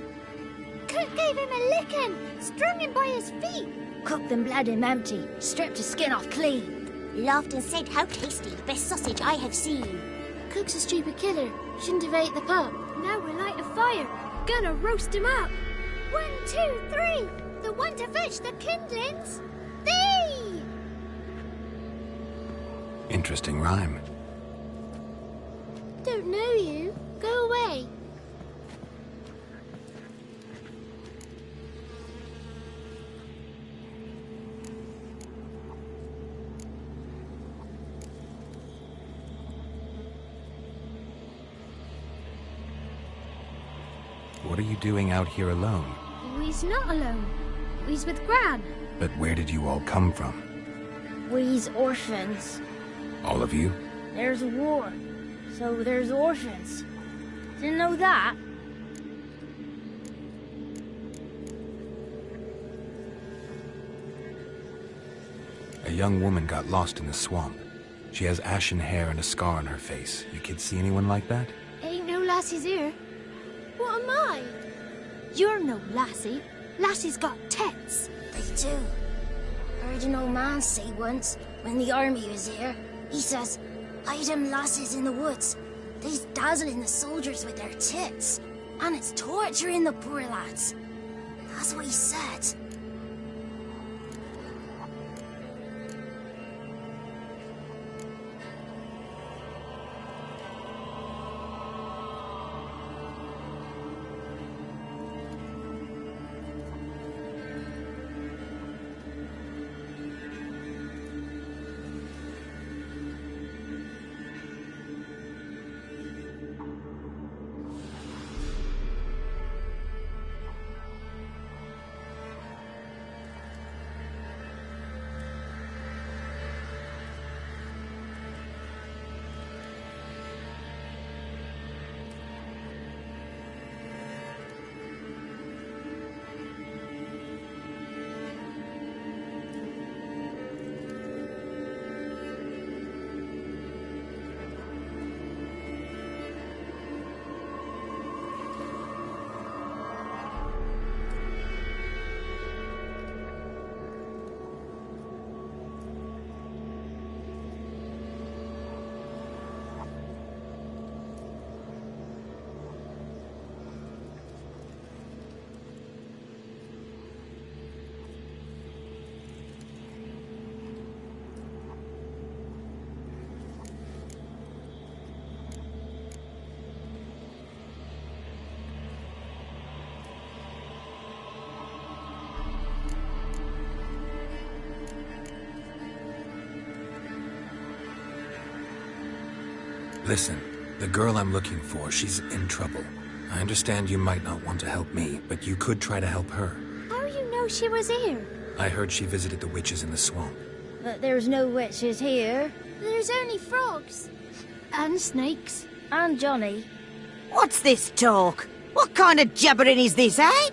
Cook gave him a licking, strung him by his feet. Cooked and bled him empty, stripped his skin off clean. Laughed and said how tasty, the best sausage I have seen. Cook's a stupid killer, shouldn't have ate the pup. Now we'll light a fire, gonna roast him up. 1, 2, 3, the one to fetch the kindlings. Thee! Interesting rhyme. Don't know you. Go away. What are you doing out here alone? We's not alone. We's with Gran. But where did you all come from? We's orphans. All of you? There's a war, so there's orphans. Didn't know that? A young woman got lost in the swamp. She has ashen hair and a scar on her face. You kids see anyone like that? Ain't no lassies here. What am I? You're no lassie. Lassies got tits. They do. Heard an old man say once, when the army was here. He says, hide them lasses in the woods. They's dazzling the soldiers with their tits. And it's torturing the poor lads. That's what he said. Listen, the girl I'm looking for, she's in trouble. I understand you might not want to help me, but you could try to help her. How you know she was here? I heard she visited the witches in the swamp. But there's no witches here. There's only frogs. And snakes. And Johnny. What's this talk? What kind of jabbering is this, eh?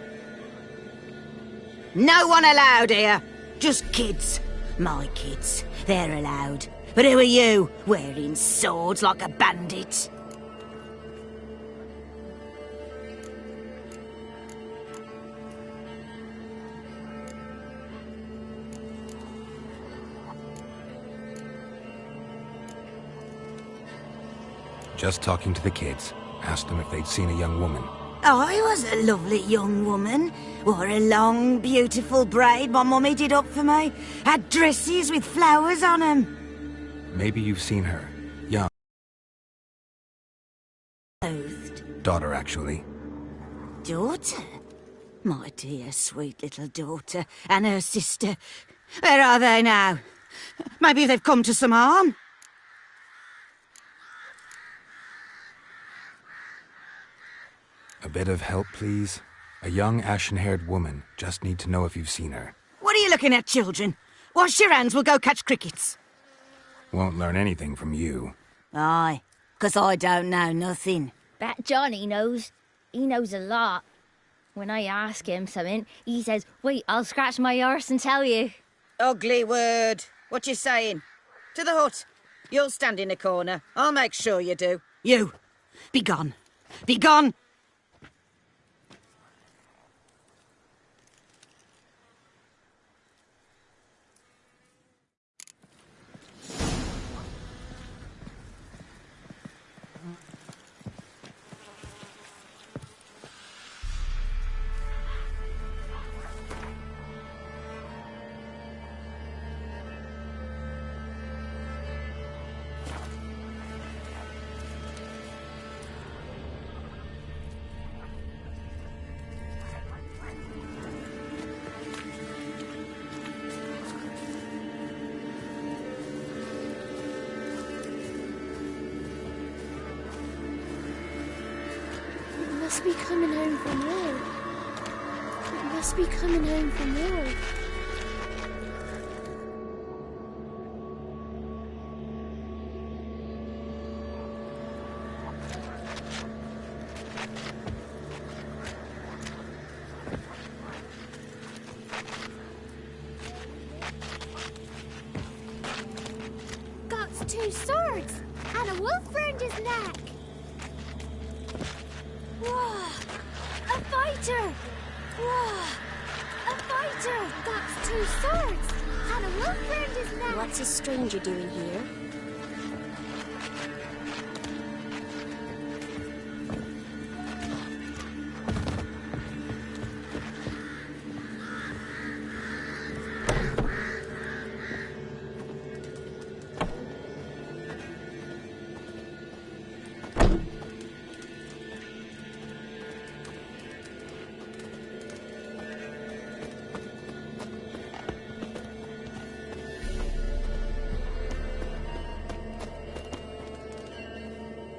No one allowed here. Just kids. My kids. They're allowed. But who are you, wearing swords like a bandit? Just talking to the kids. Asked them if they'd seen a young woman. I was a lovely young woman. Wore a long, beautiful braid my mummy did up for me. Had dresses with flowers on them. Maybe you've seen her. Young. Daughter, actually. Daughter? My dear, sweet little daughter. And her sister. Where are they now? Maybe they've come to some harm. A bit of help, please? A young, ashen-haired woman. Just need to know if you've seen her. What are you looking at, children? Wash your hands, we'll go catch crickets. Won't learn anything from you. Aye, 'cause I don't know nothing. That Johnny knows. He knows a lot. When I ask him something, he says, wait, I'll scratch my arse and tell you. Ugly word. What you saying? To the hut. You'll stand in a corner. I'll make sure you do. You, be gone. Be gone! Must be coming home from war. It must be coming home from war. Got 2 swords and a wolf round his neck. Whoa! A fighter! Whoa! A fighter! Got 2 swords and a wolf round his neck. What's a stranger doing here?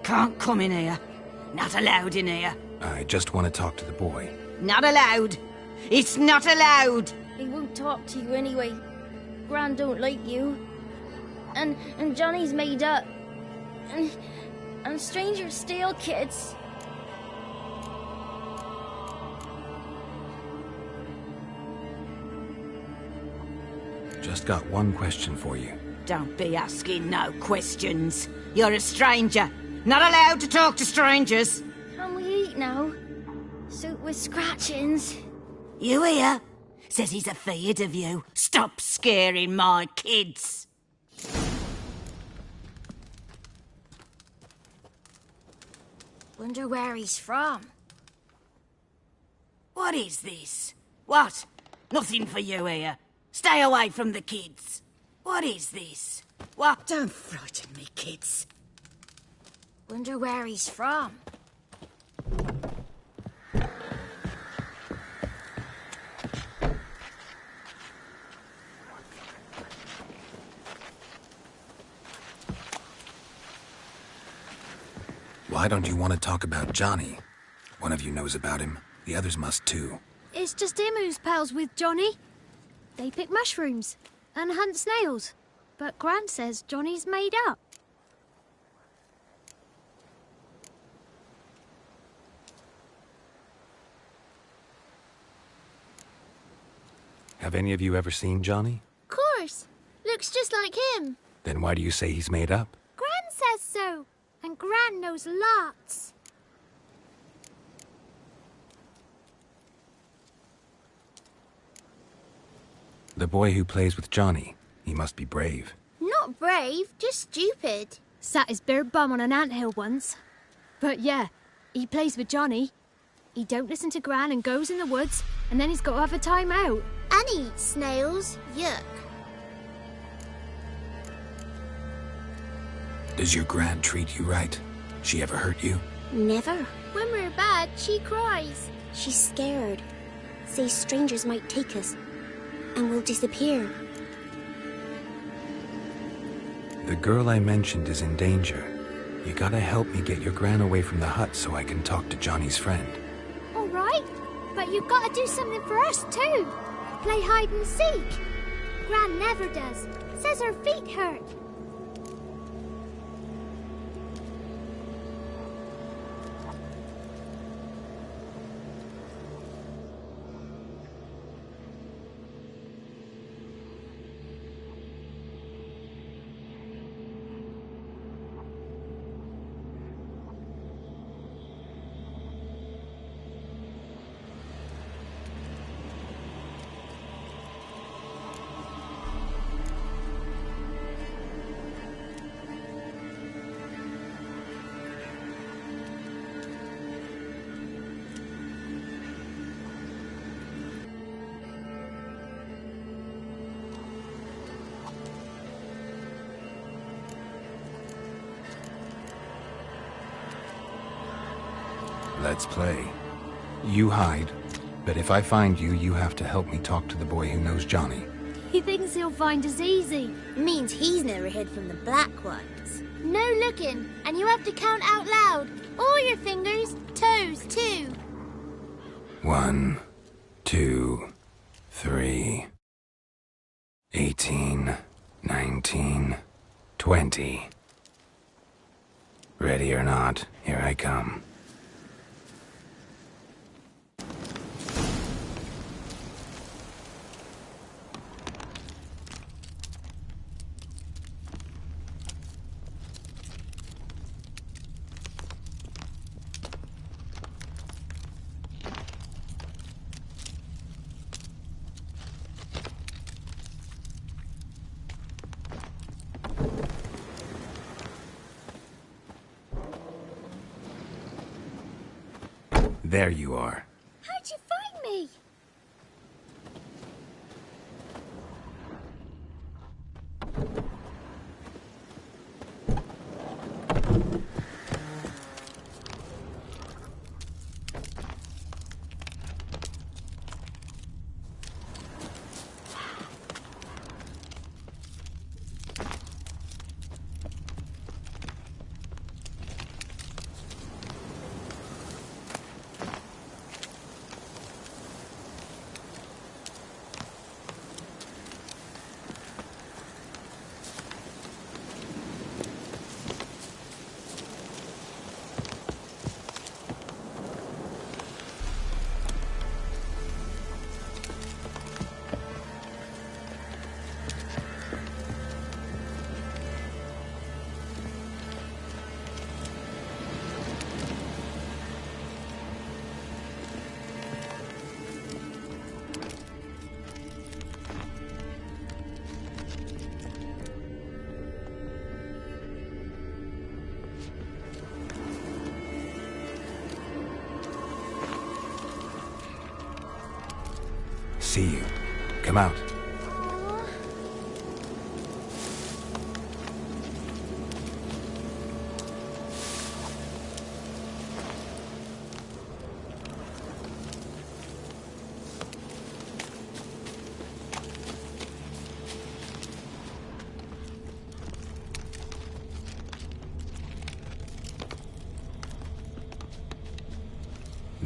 Can't come in here. Not allowed in here. I just want to talk to the boy. Not allowed. It's not allowed. He won't talk to you anyway. Gran don't like you. And Johnny's made up. And strangers steal kids. Just got one question for you. Don't be asking no questions. You're a stranger. Not allowed to talk to strangers. Can we eat now? Soup with scratchings. You hear? Says he's afeard of you. Stop scaring my kids. Wonder where he's from. What is this? What? Nothing for you here. Stay away from the kids. What is this? What? Don't frighten me, kids. Wonder where he's from. Why don't you want to talk about Johnny? One of you knows about him. The others must too. It's just him who's pals with Johnny. They pick mushrooms and hunt snails. But Gran says Johnny's made up. Have any of you ever seen Johnny? Course. Looks just like him. Then why do you say he's made up? Gran says so. And Gran knows lots. The boy who plays with Johnny, he must be brave. Not brave, just stupid. Sat his bare bum on an anthill once. But yeah, he plays with Johnny. He don't listen to Gran and goes in the woods, and then he's got to have a time out. And he eats snails. Yuck. Does your Gran treat you right? She ever hurt you? Never. When we're bad, she cries. She's scared. Says strangers might take us. And we'll disappear. The girl I mentioned is in danger. You gotta help me get your Gran away from the hut so I can talk to Johnny's friend. All right, but you've got to do something for us too. Play hide and seek. Gran never does. Says her feet hurt. Let's play. You hide, but if I find you, you have to help me talk to the boy who knows Johnny. He thinks he'll find us easy. Means he's never hid from the black ones. No looking, and you have to count out loud. All your fingers, toes too. 1, 2, 3, 18, 19, 20. Ready or not, here I come. There you are. How'd you find me? See you. Come out.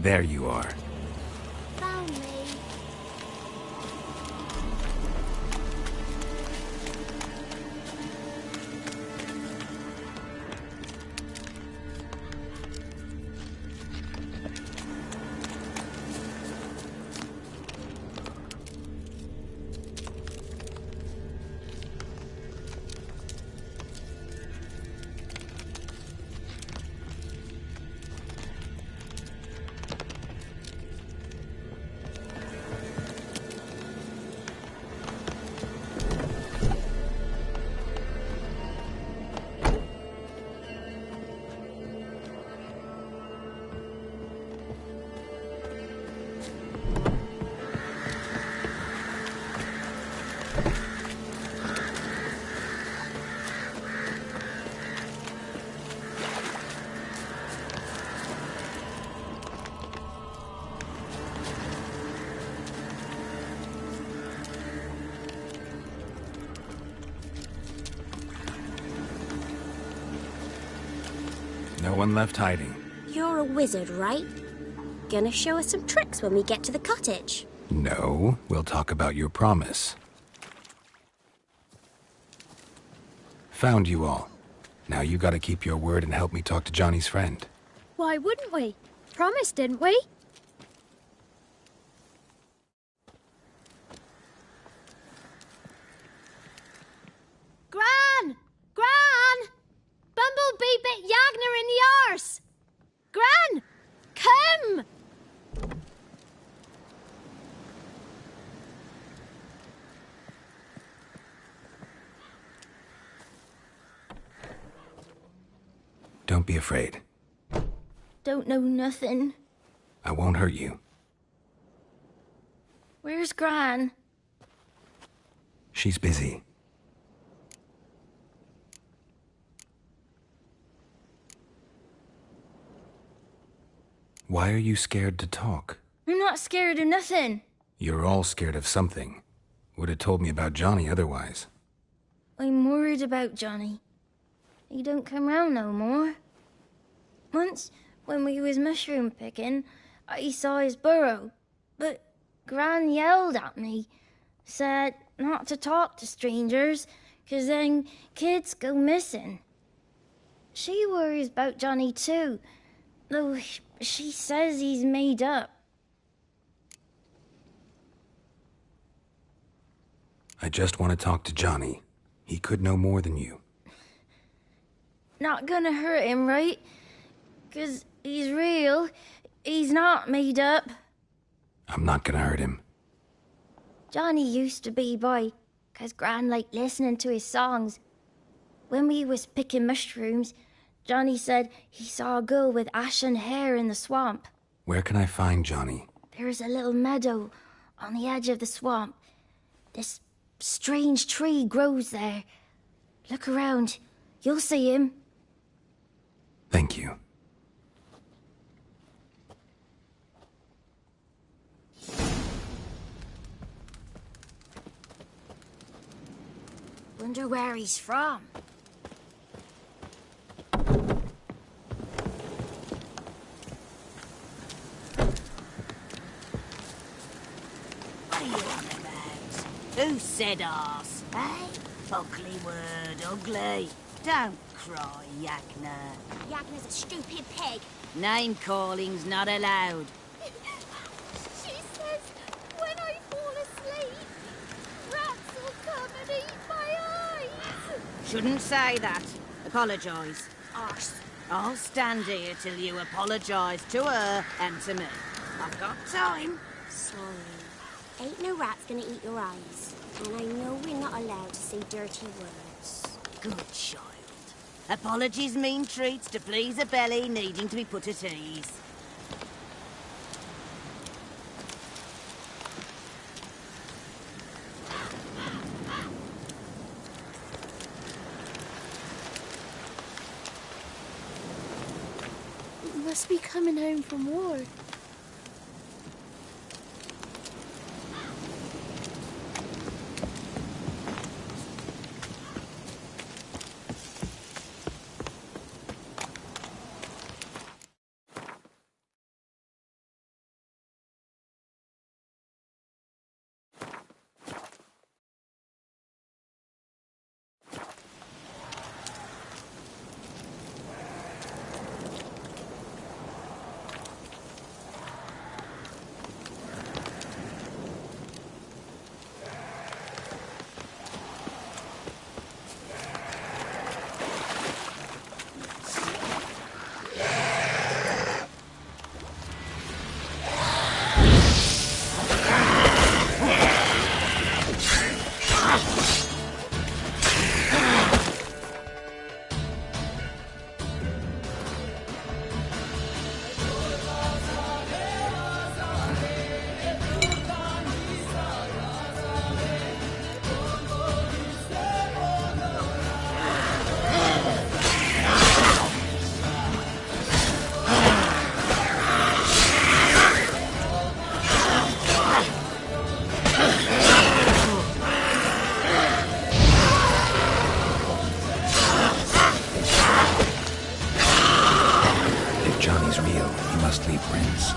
There you are. Found me. No one left hiding. You're a wizard, right? Gonna show us some tricks when we get to the cottage. No, we'll talk about your promise. Found you all. Now you gotta keep your word and help me talk to Johnny's friend. Why wouldn't we? Promised, didn't we? Gran! Gran! Bumblebee bit Yagner in the arse! Gran! Come! Don't be afraid. Don't know nothing. I won't hurt you. Where's Gran? She's busy. Why are you scared to talk? I'm not scared of nothing. You're all scared of something. Would have told me about Johnny otherwise. I'm worried about Johnny. He don't come round no more. Once, when we was mushroom picking, I saw his burrow, but Gran yelled at me, said not to talk to strangers, 'cause then kids go missing. She worries about Johnny too, though she says he's made up. I just want to talk to Johnny. He could know more than you. Not gonna hurt him, right? 'Cause he's real. He's not made up. I'm not gonna hurt him. Johnny used to be boy, 'cause Gran liked listening to his songs. When we was picking mushrooms, Johnny said he saw a girl with ashen hair in the swamp. Where can I find Johnny? There's a little meadow on the edge of the swamp. This strange tree grows there. Look around. You'll see him. Thank you. Wonder where he's from. What are you on about? Who said arse? Eh? Ugly word, ugly. Don't cry, Yakna. Yagna's a stupid pig. Name calling's not allowed. She says when I fall asleep, rats will come and eat my eyes. Shouldn't say that. Apologise. Arse. I'll stand here till you apologise to her and to me. I've got time. Sorry. Ain't no rat's gonna eat your eyes. And I know we're not allowed to say dirty words. Good child. Apologies mean treats to please a belly needing to be put at ease. Must be coming home from war. Prince.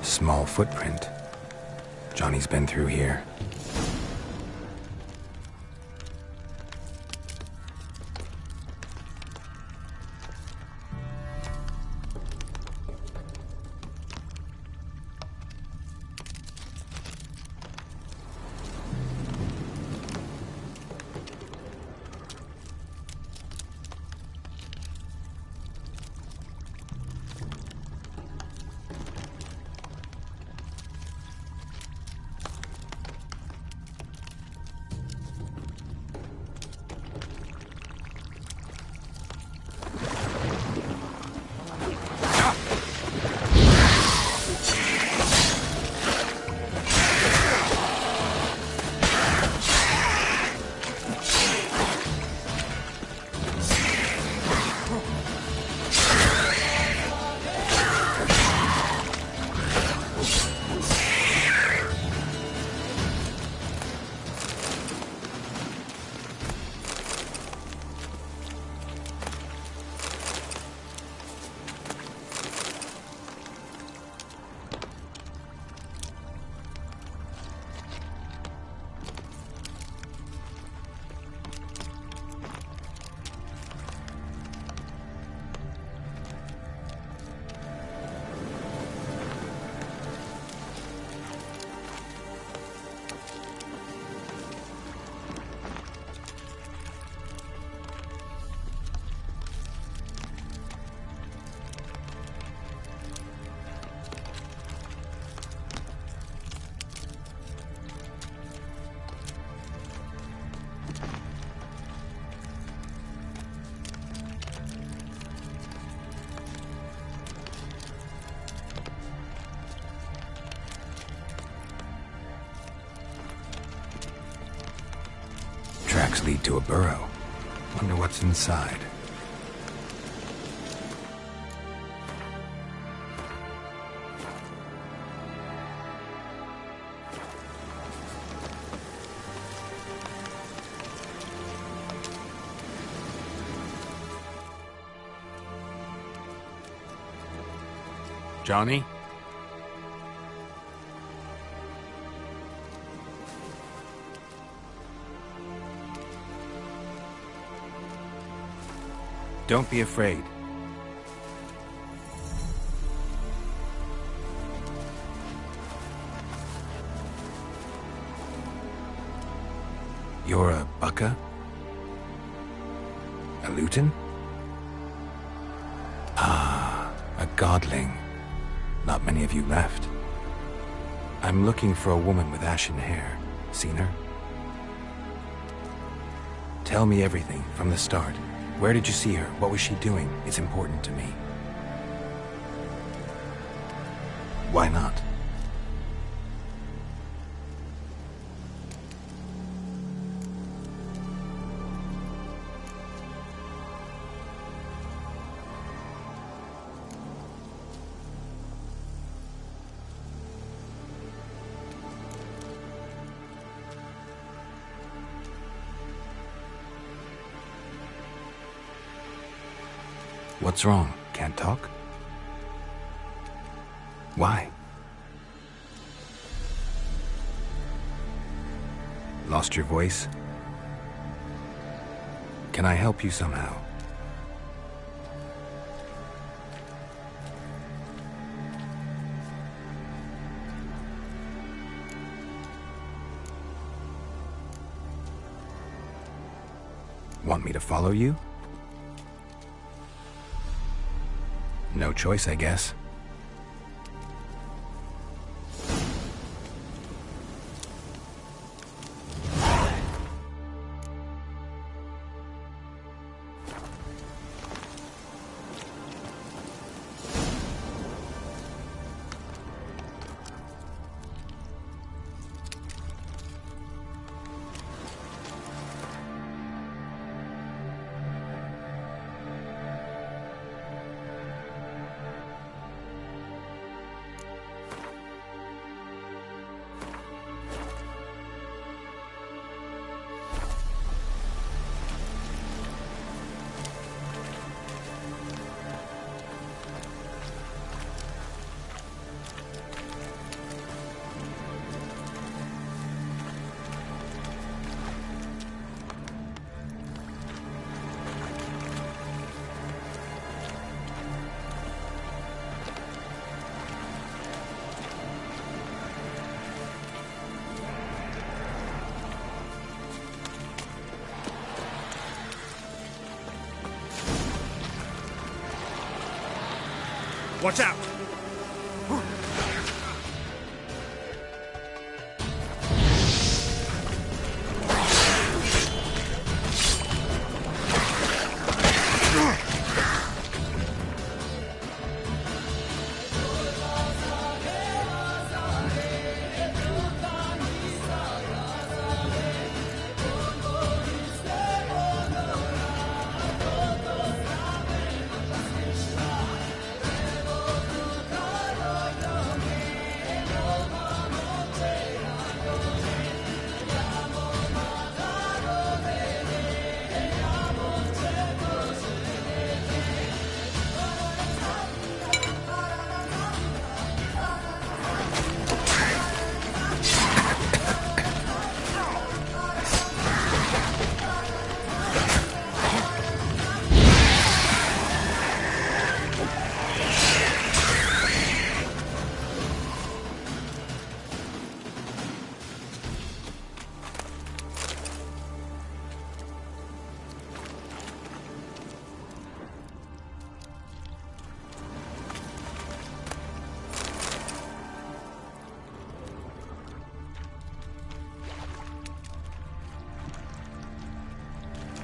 Small footprint. Johnny's been through here. locks lead to a burrow. Wonder what's inside. Johnny? Don't be afraid. You're a Bucka? A Luton? Ah, a godling. Not many of you left. I'm looking for a woman with ashen hair. Seen her? Tell me everything from the start. Where did you see her? What was she doing? It's important to me. Why not? What's wrong? Can't talk? Why? Lost your voice? Can I help you somehow? Want me to follow you? No choice, I guess. Watch out!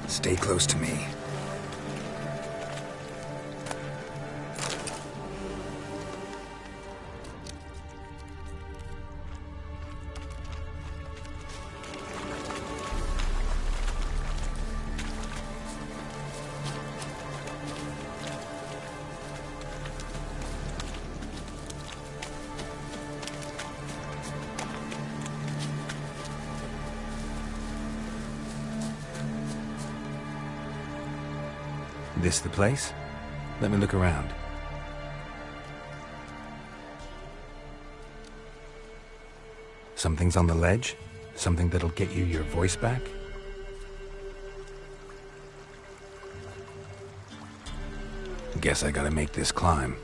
Stay close to me. This the place? Let me look around. Something's on the ledge? Something that'll get you your voice back? Guess I gotta make this climb.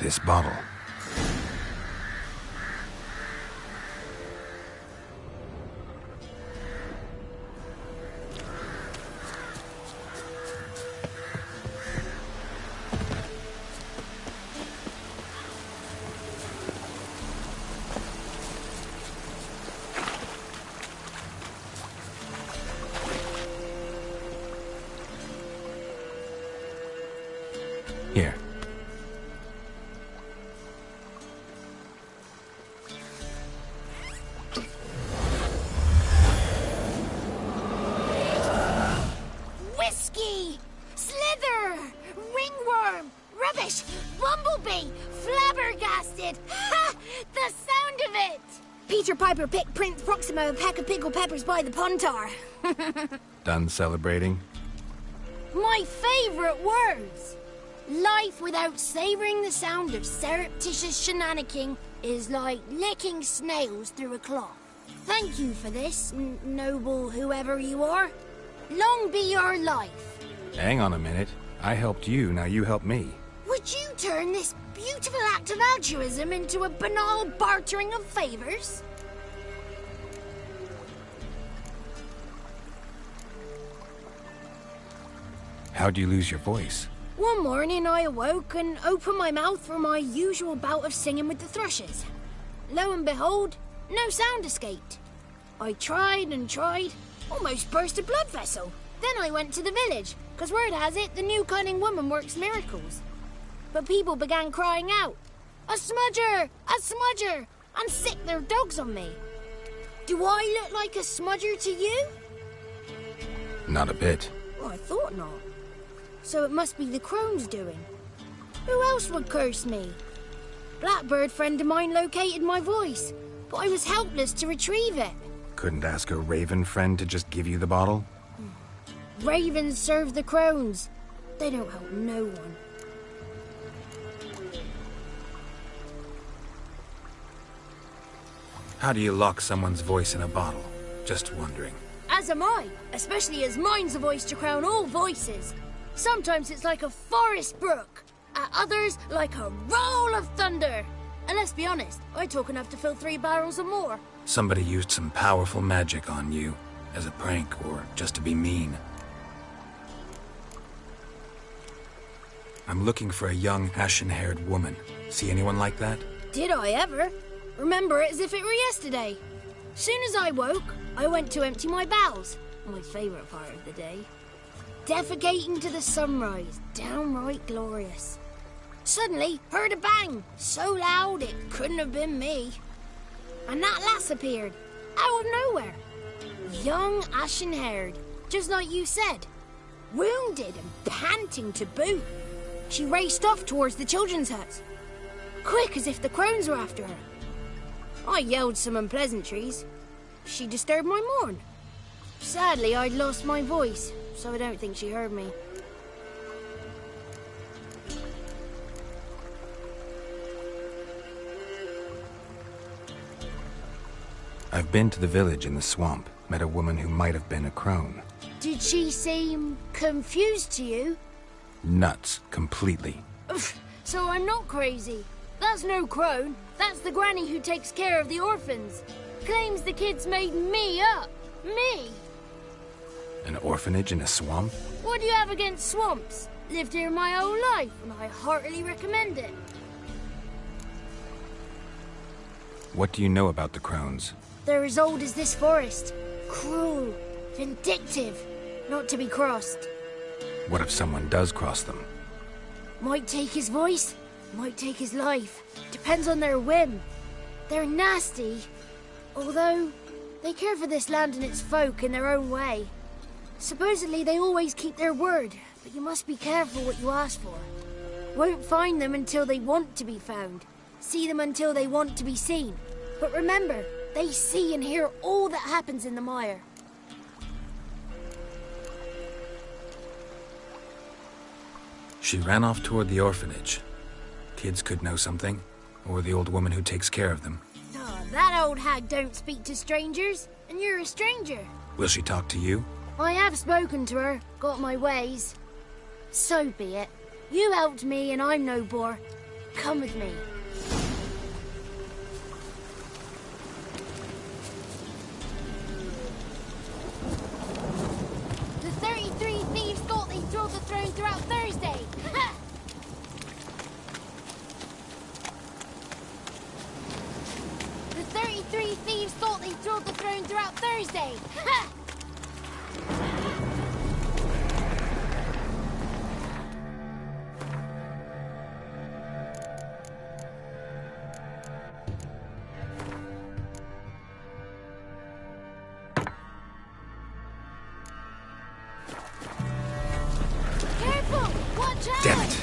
this bottle. Here. Whiskey! Slither! Ringworm! Rubbish! Bumblebee! Flabbergasted! Ha! The sound of it! Peter Piper picked Prince Proximo a pack of pickled peppers by the pontar. Done celebrating? My favourite words! Life without savouring the sound of surreptitious shenanigans is like licking snails through a cloth. Thank you for this, noble whoever you are. Long be your life. Hang on a minute. I helped you, now you help me. Would you turn this beautiful act of altruism into a banal bartering of favours? How'd you lose your voice? One morning I awoke and opened my mouth for my usual bout of singing with the thrushes. Lo and behold, no sound escaped. I tried and tried, almost burst a blood vessel. Then I went to the village, because word has it the new cunning woman works miracles. But people began crying out, "A smudger! A smudger!" and sick their dogs on me. Do I look like a smudger to you? Not a bit. Oh, I thought not. So it must be the crone's doing. Who else would curse me? Blackbird friend of mine located my voice, but I was helpless to retrieve it. Couldn't ask a raven friend to just give you the bottle? Ravens serve the crones. They don't help no one. How do you lock someone's voice in a bottle? Just wondering. As am I, especially as mine's a voice to crown all voices. Sometimes it's like a forest brook, at others like a roll of thunder. And let's be honest, I talk enough to fill 3 barrels or more. Somebody used some powerful magic on you, as a prank or just to be mean. I'm looking for a young, ashen-haired woman. See anyone like that? Did I ever? Remember it as if it were yesterday. Soon as I woke, I went to empty my bowels. My favourite part of the day. Defecating to the sunrise, downright glorious. Suddenly, heard a bang, so loud it couldn't have been me. And that lass appeared, out of nowhere. Young, ashen-haired, just like you said. Wounded and panting to boot. She raced off towards the children's huts. Quick as if the crones were after her. I yelled some unpleasantries. She disturbed my morn. Sadly, I'd lost my voice, so I don't think she heard me. I've been to the village in the swamp, met a woman who might have been a crone. Did she seem confused to you? Nuts, completely. So I'm not crazy. That's no crone. That's the granny who takes care of the orphans. Claims the kids made me up. Me! An orphanage in a swamp? What do you have against swamps? Lived here my whole life, and I heartily recommend it. What do you know about the crones? They're as old as this forest. Cruel, vindictive, not to be crossed. What if someone does cross them? Might take his voice, might take his life. Depends on their whim. They're nasty, although they care for this land and its folk in their own way. Supposedly they always keep their word, but you must be careful what you ask for. Won't find them until they want to be found. See them until they want to be seen. But remember, they see and hear all that happens in the mire. She ran off toward the orphanage. Kids could know something, or the old woman who takes care of them. Oh, that old hag don't speak to strangers, and you're a stranger. Will she talk to you? I have spoken to her, got my ways. So be it. You helped me and I'm no bore. Come with me. The 33 thieves thought they thrilled the throne throughout Thursday. Ha! The 33 thieves thought they thrilled the throne throughout Thursday. Ha! Careful! Watch out! Damn it.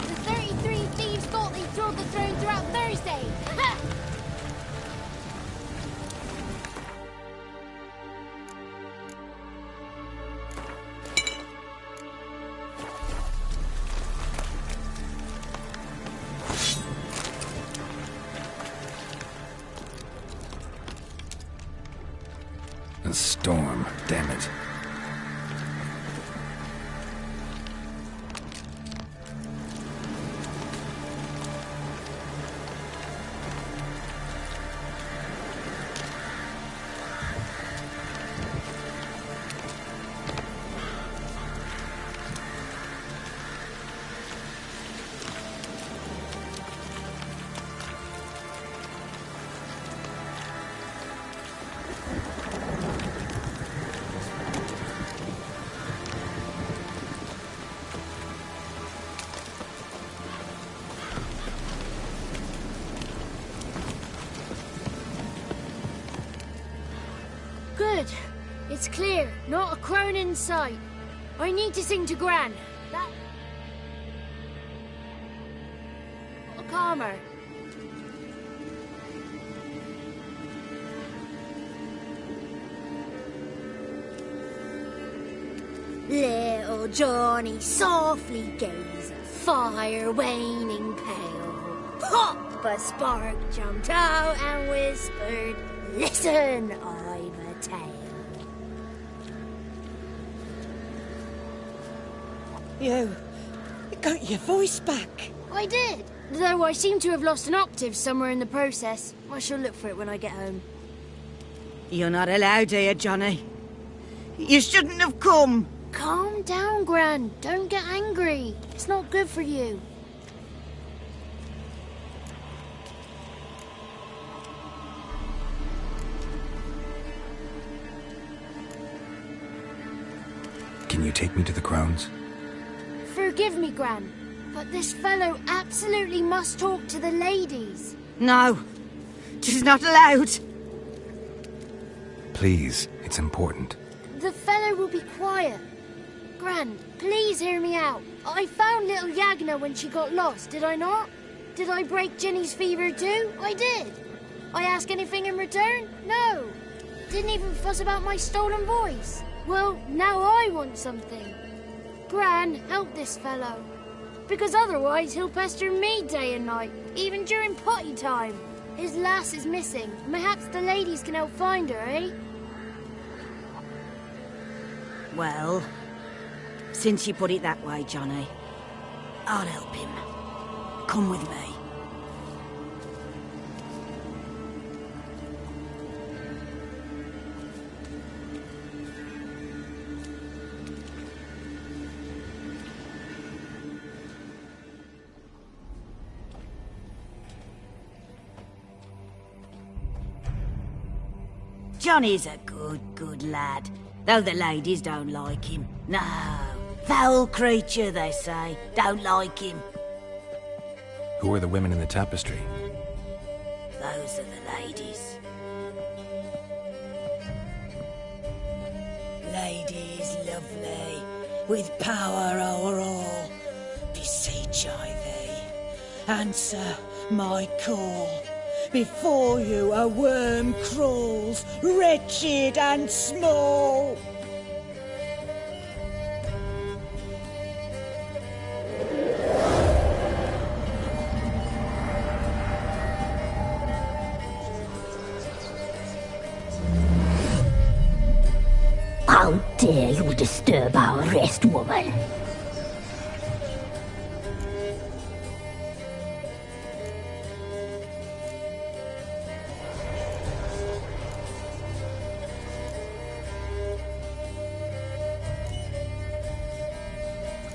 The 33 thieves thought they thrilled the throne throughout Thursday. Ha! A storm, damn it. Good. It's clear. Not a crone in sight. I need to sing to Gran. That... calmer. Little Johnny softly gazed, fire waning pale. Pop! A spark jumped out and whispered, "Listen, I've a tale." You got your voice back. I did. Though I seem to have lost an octave somewhere in the process. I shall look for it when I get home. You're not allowed here, Johnny. You shouldn't have come. Calm down, Gran. Don't get angry. It's not good for you. Can you take me to the grounds? Forgive me, Gran, but this fellow absolutely must talk to the ladies. No, she's not allowed. Please, it's important. The fellow will be quiet. Gran, please hear me out. I found little Yagna when she got lost, did I not? Did I break Ginny's fever too? I did. I ask anything in return? No. Didn't even fuss about my stolen voice. Well, now I want something. Gran, help this fellow. Because otherwise he'll pester me day and night, even during potty time. His lass is missing. Perhaps the ladies can help find her, eh? Well, since you put it that way, Johnny, I'll help him. Come with me. Johnny's a good lad, though the ladies don't like him. No, foul creature, they say. Don't like him. Who are the women in the tapestry? Those are the ladies. Ladies lovely, with power o'er all, beseech I thee, answer my call. Before you a worm crawls, wretched and small. How dare you disturb our rest, woman?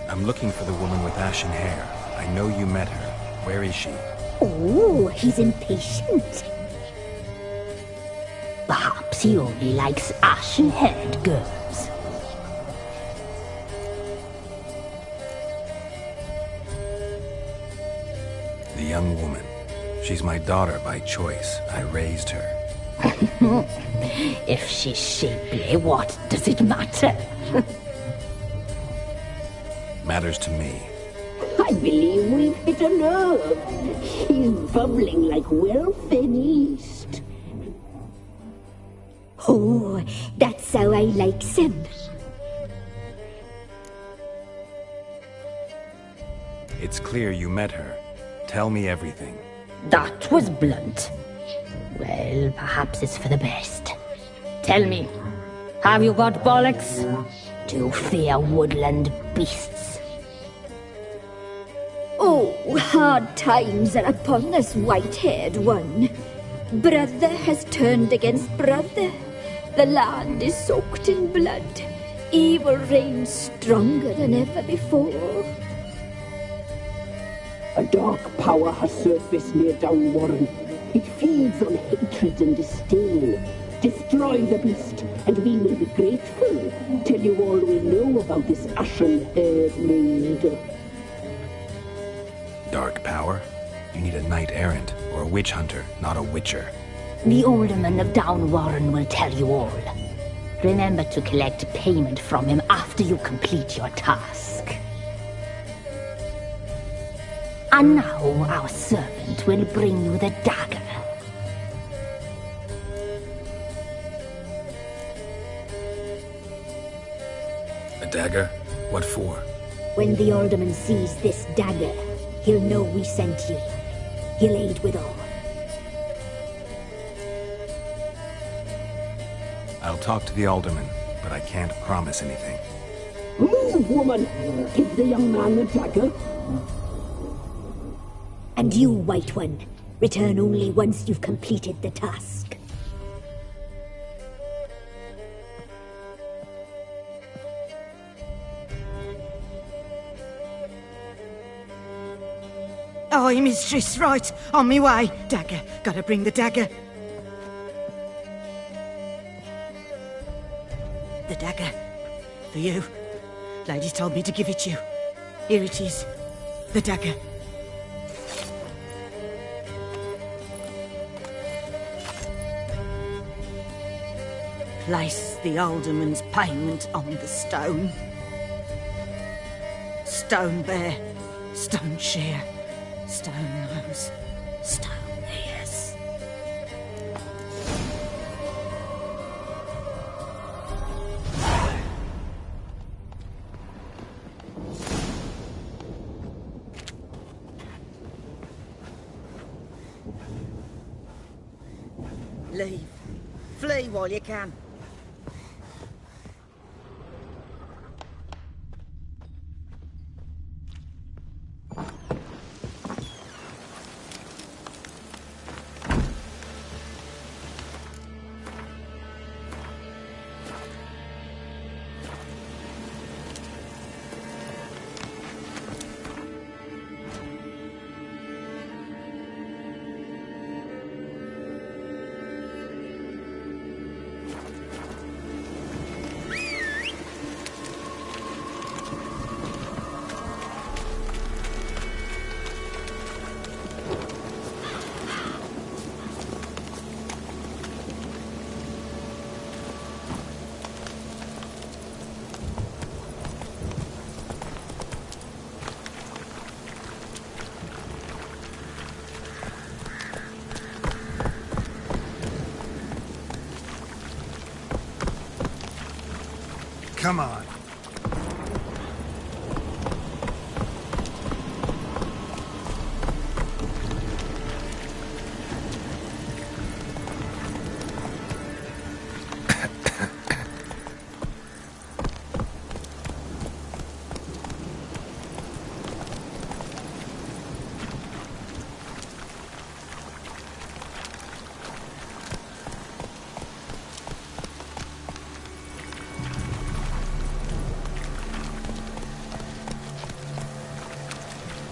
I'm looking for the woman with ashen hair. I know you met her. Where is she? Oh, he's impatient. Perhaps he only likes ashen-haired girls. The young woman. She's my daughter by choice. I raised her. If she's shapely, what does it matter? Matters to me. I believe we've hit a nerve. He's bubbling like well-fed yeast. Oh, that's how I likes him. It's clear you met her. Tell me everything. That was blunt. Well, perhaps it's for the best. Tell me, have you got bollocks? Do you fear woodland beasts? Oh, hard times are upon us, white-haired one. Brother has turned against brother. The land is soaked in blood. Evil reigns stronger than ever before. A dark power has surfaced near Downwarren. It feeds on hatred and disdain. Destroy the beast, and we will be grateful. Tell you all we know about this ashen-haired maid. Dark power? You need a knight-errant or a witch hunter, not a witcher. The alderman of Downwarren will tell you all. Remember to collect payment from him after you complete your task. And now our servant will bring you the dagger. A dagger? What for? When the alderman sees this dagger, he'll know we sent ye. He'll aid with all. I'll talk to the alderman, but I can't promise anything. Move, woman! Give the young man the dagger. And you, White One, return only once you've completed the task. Aye, mistress, right. On me way. Dagger. Gotta bring the dagger. The dagger. For you. Lady told me to give it you. Here it is. The dagger. Place the alderman's payment on the stone. Stone bear. Stone shear. Stone nose, stone ears. Leave. Flee while you can. Come on.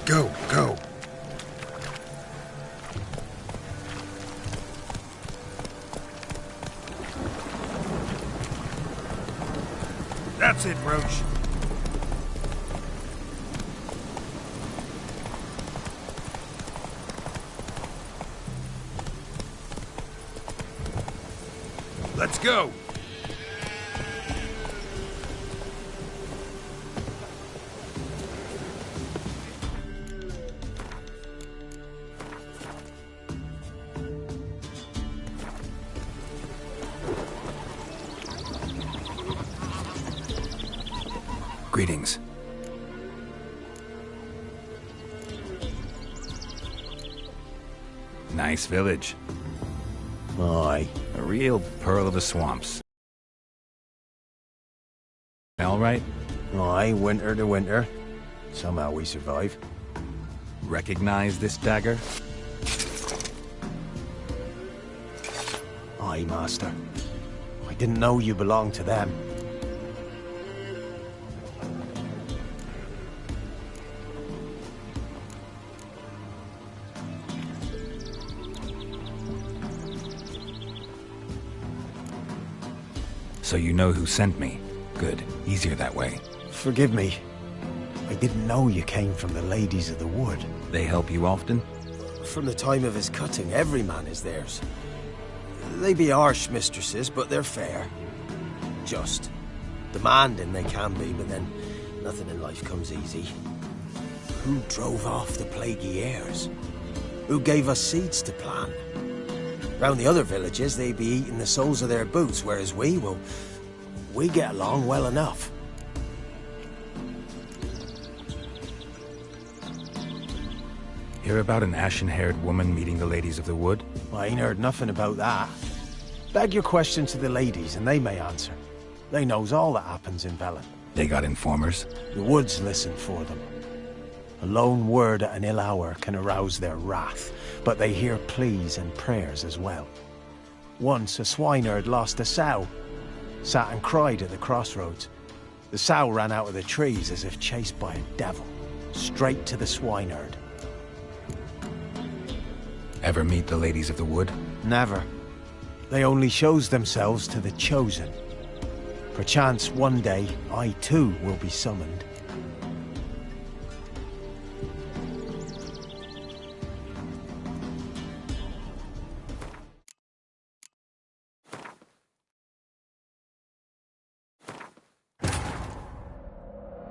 Go, go. That's it, Roach. Let's go. Greetings. Nice village. Aye. A real pearl of the swamps. All right? Aye, winter to winter. Somehow we survive. Recognize this dagger? Aye, Master. I didn't know you belonged to them. So you know who sent me. Good. Easier that way. Forgive me. I didn't know you came from the Ladies of the Wood. They help you often? From the time of his cutting, every man is theirs. They be harsh mistresses, but they're fair. Just. Demanding they can be, but then nothing in life comes easy. Who drove off the plaguey heirs? Who gave us seeds to plant? Round the other villages, they be eating the soles of their boots, whereas we get along well enough. Hear about an ashen-haired woman meeting the Ladies of the Wood? I ain't heard nothing about that. Beg your question to the ladies, and they may answer. They knows all that happens in Velen. They got informers? The woods listen for them. A lone word at an ill hour can arouse their wrath, but they hear pleas and prayers as well. Once a swineherd lost a sow, sat and cried at the crossroads. The sow ran out of the trees as if chased by a devil, straight to the swineherd. Ever meet the Ladies of the Wood? Never. They only shows themselves to the chosen. Perchance one day I too will be summoned.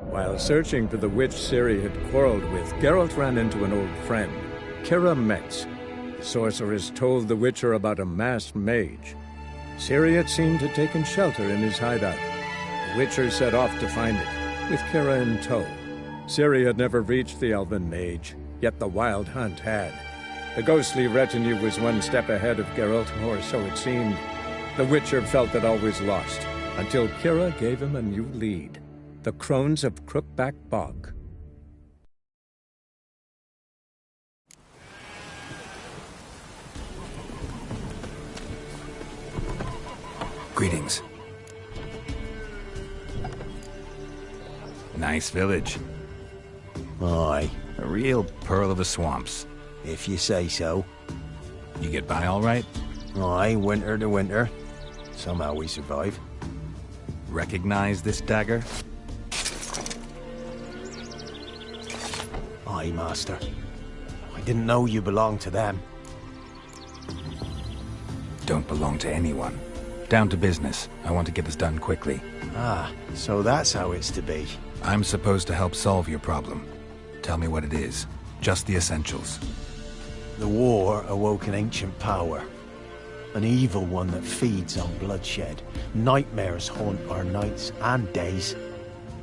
While searching for the witch Ciri had quarreled with, Geralt ran into an old friend, Kira Metz. The sorceress told the Witcher about a masked mage. Ciri had seemed to have taken shelter in his hideout. The Witcher set off to find it, with Kira in tow. Ciri had never reached the elven mage, yet the Wild Hunt had. The ghostly retinue was one step ahead of Geralt, or so it seemed. The Witcher felt that all was lost, until Kira gave him a new lead. The Crones of Crookback Bog. Greetings. Nice village. Aye. A real pearl of the swamps. If you say so. You get by all right? Aye, winter to winter. Somehow we survive. Recognize this dagger? Aye, Master. I didn't know you belonged to them. Don't belong to anyone. Down to business. I want to get this done quickly. Ah, so that's how it's to be. I'm supposed to help solve your problem. Tell me what it is. Just the essentials. The war awoke an ancient power. An evil one that feeds on bloodshed. Nightmares haunt our nights and days.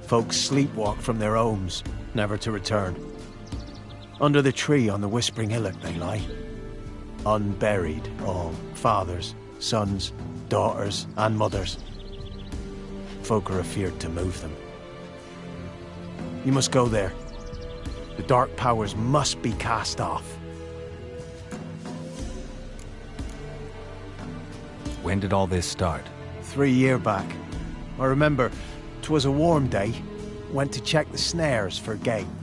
Folks sleepwalk from their homes, never to return. Under the tree on the Whispering Hillock they lie. Unburied, all fathers, sons, daughters, and mothers. Folk are afeard to move them. You must go there. The dark powers must be cast off. When did all this start? 3 years back. I remember 'twas a warm day. Went to check the snares for game.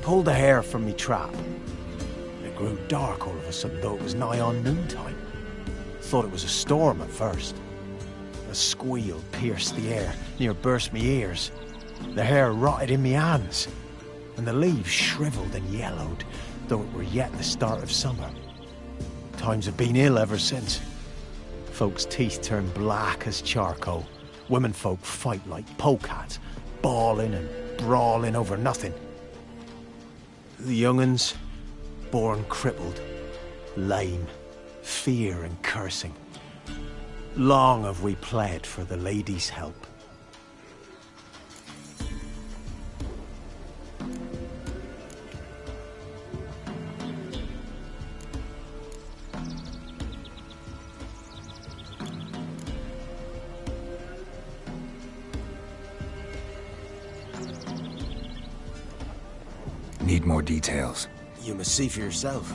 Pulled a hare from me trap. It grew dark all of a sudden, though it was nigh on noontime. Thought it was a storm at first. A squeal pierced the air, near burst me ears. The hair rotted in me hands, and the leaves shriveled and yellowed, though it were yet the start of summer. Times have been ill ever since. Folks' teeth turn black as charcoal. Womenfolk fight like polecats, bawling and brawling over nothing. The young'uns, born crippled, lame, fear and cursing. Long have we pled for the lady's help. Need more details. You must see for yourself.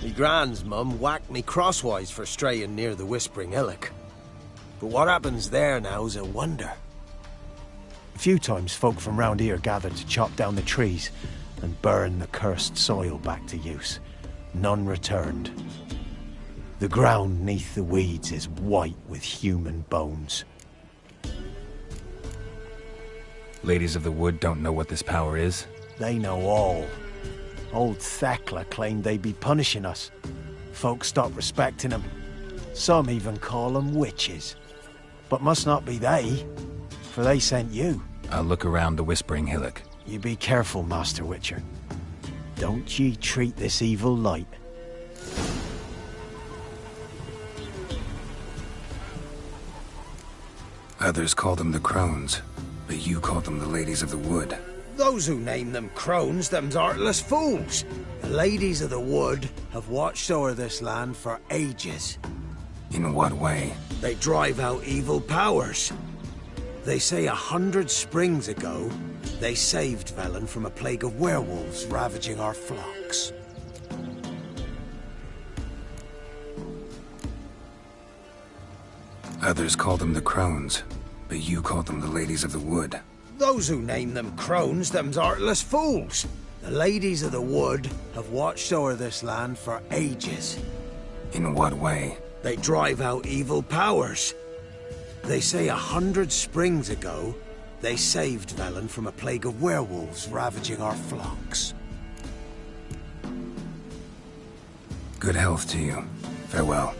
Me gran's mum whacked me crosswise for straying near the Whispering Hillock. But what happens there now's a wonder. A few times folk from round here gathered to chop down the trees and burn the cursed soil back to use. None returned. The ground neath the weeds is white with human bones. Ladies of the Wood don't know what this power is? They know all. Old Thekla claimed they'd be punishing us. Folks stopped respecting them. Some even call them witches. But must not be they, for they sent you. I'll look around the Whispering Hillock. You be careful, Master Witcher. Don't ye treat this evil light. Others call them the Crones, but you call them the Ladies of the Wood. Those who name them crones, them's artless fools. The ladies of the wood have watched o'er this land for ages. In what way? They drive out evil powers. They say 100 springs ago, they saved Velen from a plague of werewolves ravaging our flocks. Others call them the Crones, but you call them the Ladies of the Wood. Those who name them crones, them's artless fools. The ladies of the wood have watched o'er this land for ages. In what way? They drive out evil powers. They say 100 springs ago, they saved Velen from a plague of werewolves ravaging our flocks. Good health to you. Farewell.